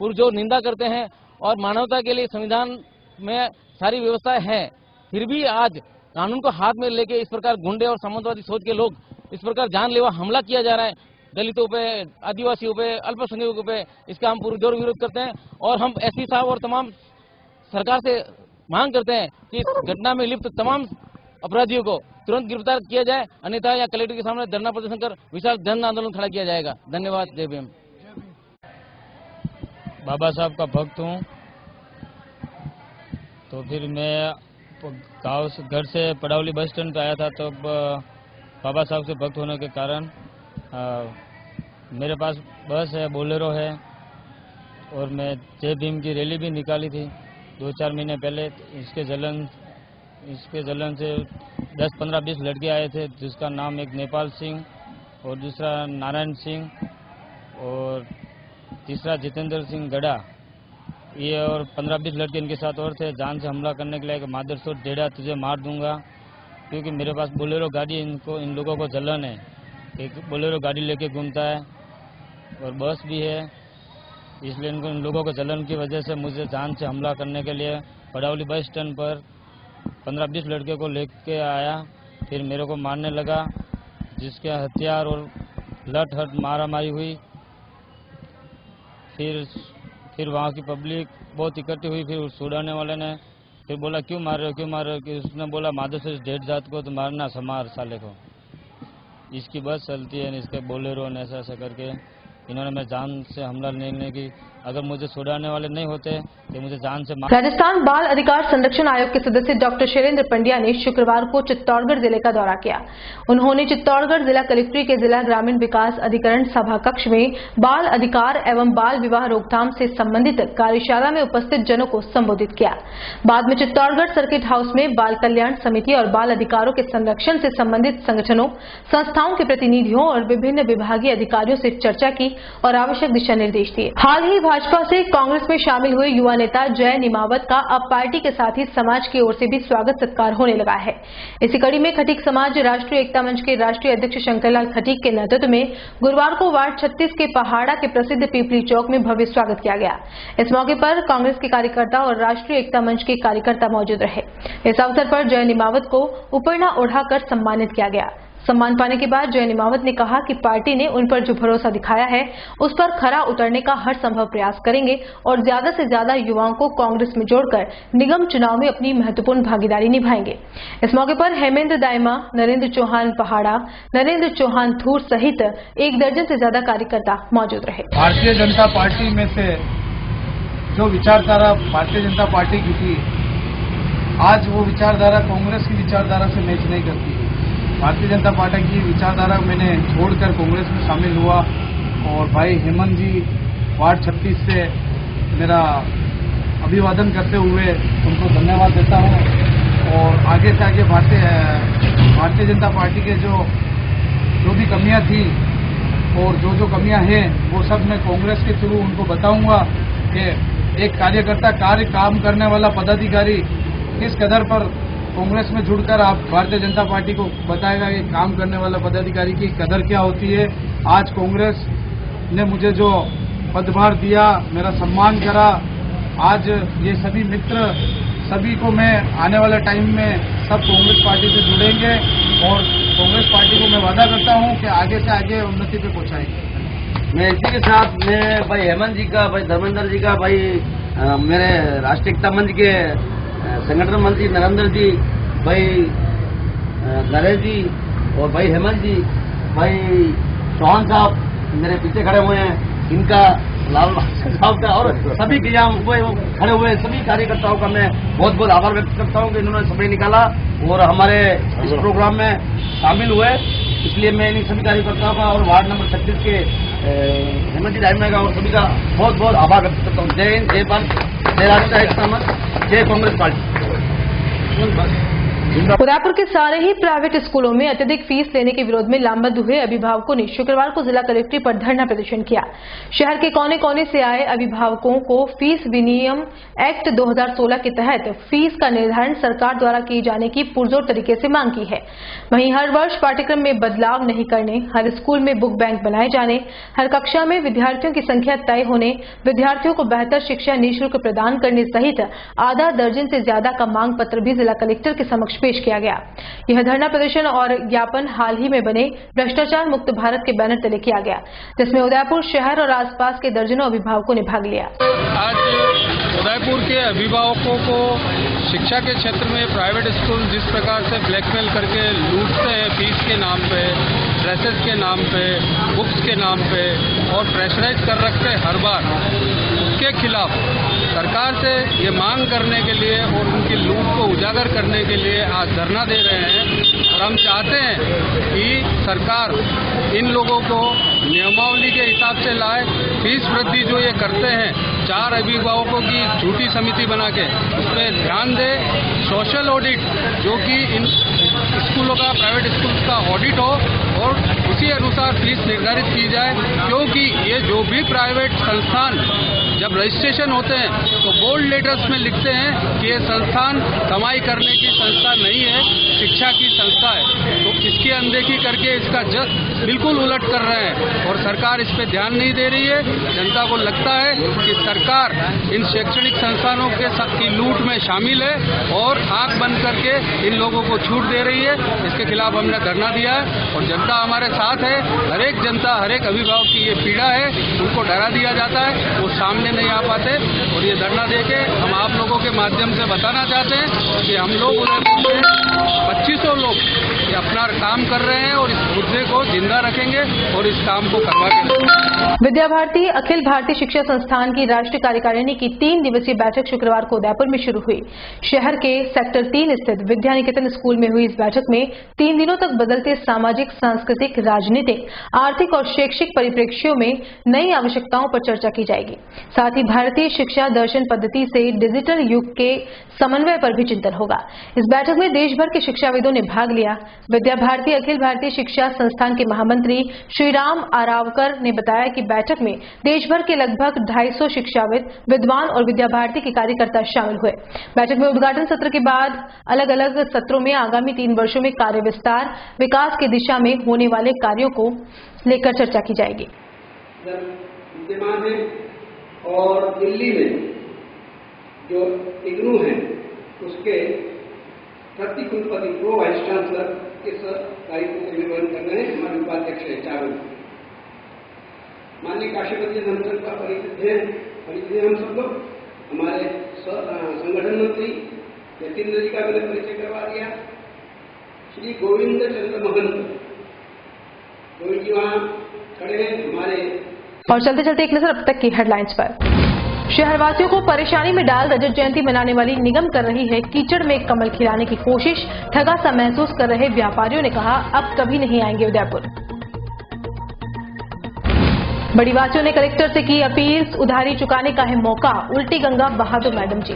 Speaker 8: पुरजोर निंदा करते हैं और मानवता के लिए संविधान में सारी व्यवस्थाएं हैं, फिर भी आज कानून को हाथ में लेके इस प्रकार गुंडे और सामंतवादी सोच के लोग इस प्रकार जानलेवा हमला किया जा रहा है दलितों पे, आदिवासियों पे, अल्पसंख्यकों पे, इसका हम पुरजोर विरोध करते हैं। और हम SP साहब और तमाम सरकार से मांग करते हैं कि इस घटना में लिप्त तमाम अपराधियों को तुरंत गिरफ्तार किया जाए, अन्यथा या कलेक्टर के सामने धरना प्रदर्शन कर विशाल जन आंदोलन खड़ा किया जाएगा। धन्यवाद। जय भीम।
Speaker 14: बाबा साहब का भक्त हूँ, तो फिर मैं गाँव से, घर से पड़ौली बस स्टैंड पे आया था। तो बाबा साहब से भक्त होने के कारण मेरे पास बस है, बोलेरो है और मैं जय भीम की रैली भी निकाली थी 2-4 महीने पहले। इसके जलन से 10, 15, 20 लड़के आए थे, जिसका नाम एक नेपाल सिंह और दूसरा नारायण सिंह और तीसरा जितेंद्र सिंह गड़ा, ये और 15-20 लड़के इनके साथ और थे। जान से हमला करने के लिए कि मादरसोर डेढ़ा तुझे मार दूंगा, क्योंकि मेरे पास बोलेरो गाड़ी, इन लोगों को जलन है, एक बोलेरो गाड़ी लेके घूमता है और बस भी है, इसलिए इन लोगों को जलन की वजह से मुझे जान से हमला करने के लिए पड़ौली बस स्टैंड पर 15-20 लड़के को लेके आया, फिर मेरे को मारने लगा, जिसके हथियार और लट हट मारामारी हुई। फिर वहाँ की पब्लिक बहुत इकट्ठी हुई। फिर उस छुड़ाने वाले ने फिर बोला क्यों मार रहे हो, कि उसने बोला माधव से डेढ़ जात को तो मारना, समार साले को, इसकी बस चलती है, इसके बोलेरो ने ऐसा करके इन्होंने मैं जान से हमला लेने की, अगर मुझे छुड़ाने वाले नहीं होते तो मुझे जान से
Speaker 1: राजस्थान बाल अधिकार संरक्षण आयोग के सदस्य डॉक्टर शैलेंद्र पंड्या ने शुक्रवार को चित्तौड़गढ़ जिले का दौरा किया। उन्होंने चित्तौड़गढ़ जिला कलेक्ट्री के जिला ग्रामीण विकास अधिकरण सभा कक्ष में बाल अधिकार एवं बाल विवाह रोकथाम से संबंधित कार्यशाला में उपस्थित जनों को संबोधित किया। बाद में चित्तौड़गढ़ सर्किट हाउस में बाल कल्याण समिति और बाल अधिकारों के संरक्षण से संबंधित संगठनों, संस्थाओं के प्रतिनिधियों और विभिन्न विभागीय अधिकारियों से चर्चा की और आवश्यक दिशा निर्देश दिए। हाल ही भाजपा से कांग्रेस में शामिल हुए युवा नेता जय निमावत का अब पार्टी के साथ ही समाज की ओर से भी स्वागत सत्कार होने लगा है। इसी कड़ी में खटीक समाज राष्ट्रीय एकता मंच के राष्ट्रीय अध्यक्ष शंकरलाल खटीक के नेतृत्व में गुरुवार को वार्ड 36 के पहाड़ा के प्रसिद्ध पीपली चौक में भव्य स्वागत किया गया। इस मौके पर कांग्रेस के कार्यकर्ता और राष्ट्रीय एकता मंच के कार्यकर्ता मौजूद रहे। इस अवसर पर जय निमावत को उपरना ओढ़ाकर सम्मानित किया गया। सम्मान पाने के बाद जय निमावत ने कहा कि पार्टी ने उन पर जो भरोसा दिखाया है उस पर खरा उतरने का हर संभव प्रयास करेंगे और ज्यादा से ज्यादा युवाओं को कांग्रेस में जोड़कर निगम चुनाव में अपनी महत्वपूर्ण भागीदारी निभाएंगे। इस मौके पर हेमेंद्र दाइमा, नरेंद्र चौहान पहाड़ा, नरेंद्र चौहान थूर सहित 1 दर्जन से ज्यादा कार्यकर्ता मौजूद रहे।
Speaker 15: भारतीय जनता पार्टी में से जो विचारधारा भारतीय जनता पार्टी की थी, आज वो विचारधारा कांग्रेस की विचारधारा से मैच नहीं करती। भारतीय जनता पार्टी की विचारधारा मैंने छोड़कर कांग्रेस में शामिल हुआ और भाई हेमंत जी वार्ड 36 से मेरा अभिवादन करते हुए उनको धन्यवाद देता हूं और आगे से आगे भारतीय जनता पार्टी के जो भी कमियां थी और जो कमियां हैं वो सब मैं कांग्रेस के थ्रू उनको बताऊंगा कि एक कार्यकर्ता काम करने वाला पदाधिकारी किस कदर पर कांग्रेस में जुड़कर आप भारतीय जनता पार्टी को बताएगा कि काम करने वाला पदाधिकारी की कदर क्या होती है। आज कांग्रेस ने मुझे जो पदभार दिया, मेरा सम्मान करा। आज ये सभी मित्र, सभी को मैं आने वाले टाइम में सब कांग्रेस पार्टी से जुड़ेंगे और कांग्रेस पार्टी को मैं वादा करता हूं कि आगे से आगे उन्नति पे पहुंचाएंगे।
Speaker 7: मैं इसी के साथ मैं भाई हेमंत जी का, भाई धर्मेंद्र जी का, भाई मेरे राष्ट्रीय एकता मंच के संगठन मंत्री नरेंद्र जी, भाई नरेश जी और भाई हेमंत जी, भाई चौहान साहब मेरे पीछे खड़े हुए हैं, इनका लाल साहब का और सभी के यहाँ खड़े हुए सभी कार्यकर्ताओं का मैं बहुत बहुत आभार व्यक्त करता हूँ कि इन्होंने समय निकाला और हमारे इस प्रोग्राम में शामिल हुए। इसलिए मैं इन सभी कार्यकर्ताओं का और वार्ड नंबर 36 के हेमंत जी दाइमा का और सभी का बहुत बहुत आभार व्यक्त करता हूँ। जय हिंद, जय भारत, जय राष्ट्रीय एकता मंच, जय कांग्रेस पार्टी।
Speaker 1: उदयपुर के सारे ही प्राइवेट स्कूलों में अत्यधिक फीस लेने के विरोध में लामबंद हुए अभिभावकों ने शुक्रवार को जिला कलेक्ट्रेट पर धरना प्रदर्शन किया। शहर के कोने कोने से आए अभिभावकों को फीस विनियम एक्ट 2016 के तहत फीस का निर्धारण सरकार द्वारा किए जाने की पुरजोर तरीके से मांग की है। वहीं हर वर्ष पाठ्यक्रम में बदलाव नहीं करने, हर स्कूल में बुक बैंक बनाए जाने, हर कक्षा में विद्यार्थियों की संख्या तय होने, विद्यार्थियों को बेहतर शिक्षा निःशुल्क प्रदान करने सहित आधा दर्जन से ज्यादा का मांग पत्र भी जिला कलेक्टर के समक्ष पेश किया गया। यह धरना प्रदर्शन और ज्ञापन हाल ही में बने भ्रष्टाचार मुक्त भारत के बैनर तले किया गया, जिसमें उदयपुर शहर और आसपास के दर्जनों अभिभावकों ने भाग लिया।
Speaker 3: आज उदयपुर के अभिभावकों को शिक्षा के क्षेत्र में प्राइवेट स्कूल जिस प्रकार से ब्लैकमेल करके लूटते हैं फीस के नाम पे, ड्रेसेस के नाम पे, बुक्स के नाम पे और प्रेशराइज कर रखते हैं हर बार, उसके खिलाफ सरकार से ये मांग करने के लिए और उनकी लूट को उजागर करने के लिए आज धरना दे रहे हैं। और हम चाहते हैं कि सरकार इन लोगों को नियमावली के हिसाब से लाए। फीस वृद्धि जो ये करते हैं 4 अभिभावकों की झूठी समिति बना के, उस पर ध्यान दे। सोशल ऑडिट जो कि इन स्कूलों का, प्राइवेट स्कूल का ऑडिट हो और उसी अनुसार फीस निर्धारित की जाए, क्योंकि ये जो भी प्राइवेट संस्थान जब रजिस्ट्रेशन होते हैं तो बोल्ड लेटर्स में लिखते हैं कि ये संस्थान कमाई करने की संस्था नहीं है, शिक्षा की संस्था है। तो इसकी अनदेखी करके इसका बिल्कुल उलट कर रहे हैं और सरकार इस पे ध्यान नहीं दे रही है। जनता को लगता है कि सरकार इन शैक्षणिक संस्थानों के की लूट में शामिल है और आंख बंद करके इन लोगों को छूट दे रही है। इसके खिलाफ हमने धरना दिया है और जनता हमारे साथ है। हर एक जनता, हर एक अभिभावक की ये पीड़ा है, उनको डरा दिया जाता है, वो सामने नहीं आ पाते। और ये धरना देके हम आप लोगों के माध्यम से बताना चाहते हैं कि हम लोग उदयपुर में 2500 लोग ये अपना काम कर रहे हैं और इस मुद्दे को जिंदा रखेंगे और इस काम को करवा के रखेंगे।
Speaker 1: विद्या भारती अखिल भारतीय शिक्षा संस्थान की राष्ट्रीय कार्यकारिणी की 3 दिवसीय बैठक शुक्रवार को उदयपुर में शुरू हुई। शहर के सेक्टर 3 स्थित विद्या निकेतन स्कूल में हुई इस बैठक में 3 दिनों तक बदलते सामाजिक, सांस्कृतिक, राजनीतिक, आर्थिक और शैक्षिक परिप्रेक्ष्यों में नई आवश्यकताओं पर चर्चा की जाएगी। साथ ही भारतीय शिक्षा दर्शन पद्धति से डिजिटल युग के समन्वय पर भी चिंतन होगा। इस बैठक में देश भर के शिक्षाविदों ने भाग लिया। विद्या भारती अखिल भारतीय शिक्षा संस्थान के महामंत्री श्रीराम आरावकर ने बताया कि बैठक में देश भर के लगभग 250 शिक्षाविद, विद्वान और विद्या भारती के कार्यकर्ता शामिल हुए। बैठक में उद्घाटन सत्र के बाद अलग अलग सत्रों में आगामी 3 वर्षों में कार्य विस्तार, विकास की दिशा में होने वाले कार्यों को लेकर चर्चा की जाएगी।
Speaker 16: और दिल्ली में जो इग्नू है उसके प्रति कुलपति प्रो वाइस चांसलर इस दायित्व को निर्वहन कर रहे हैं हमारे उपाध्यक्ष है चारों। माननीय काशीपति नंदन का परिचय हम सब लोग, हमारे संगठन मंत्री यतीन्द्र जी का मैंने परिचय करवा दिया। श्री गोविंद चंद्र महंत, गोविंद जी वहाँ खड़े हैं हमारे।
Speaker 1: और चलते चलते एक नजर अब तक की हेडलाइंस पर। शहरवासियों को परेशानी में डाल रजत जयंती मनाने वाली निगम कर रही है कीचड़ में कमल खिलाने की कोशिश। ठगा सा महसूस कर रहे व्यापारियों ने कहा अब कभी नहीं आएंगे उदयपुर। बड़ी वासियों ने कलेक्टर से की अपील, उधारी चुकाने का है मौका, उल्टी गंगा बहा दो मैडम जी।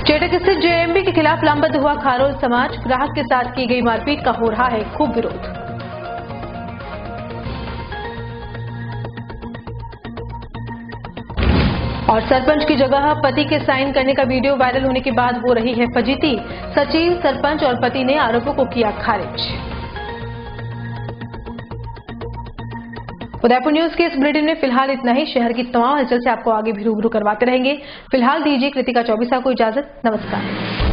Speaker 1: चेटक स्थित जेएमबी के खिलाफ लामबंद हुआ खारोल समाज। ग्राहक के साथ की गई मारपीट का हो रहा है खूब विरोध। और सरपंच की जगह पति के साइन करने का वीडियो वायरल होने के बाद हो रही है फजीती। सचिव, सरपंच और पति ने आरोपों को किया खारिज। उदयपुर न्यूज के इस बुलेटिन में फिलहाल इतना ही। शहर की तमाम हलचल से आपको आगे भी रूबरू करवाते रहेंगे। फिलहाल दीजिए कृतिका चौबीसा को इजाजत। नमस्कार।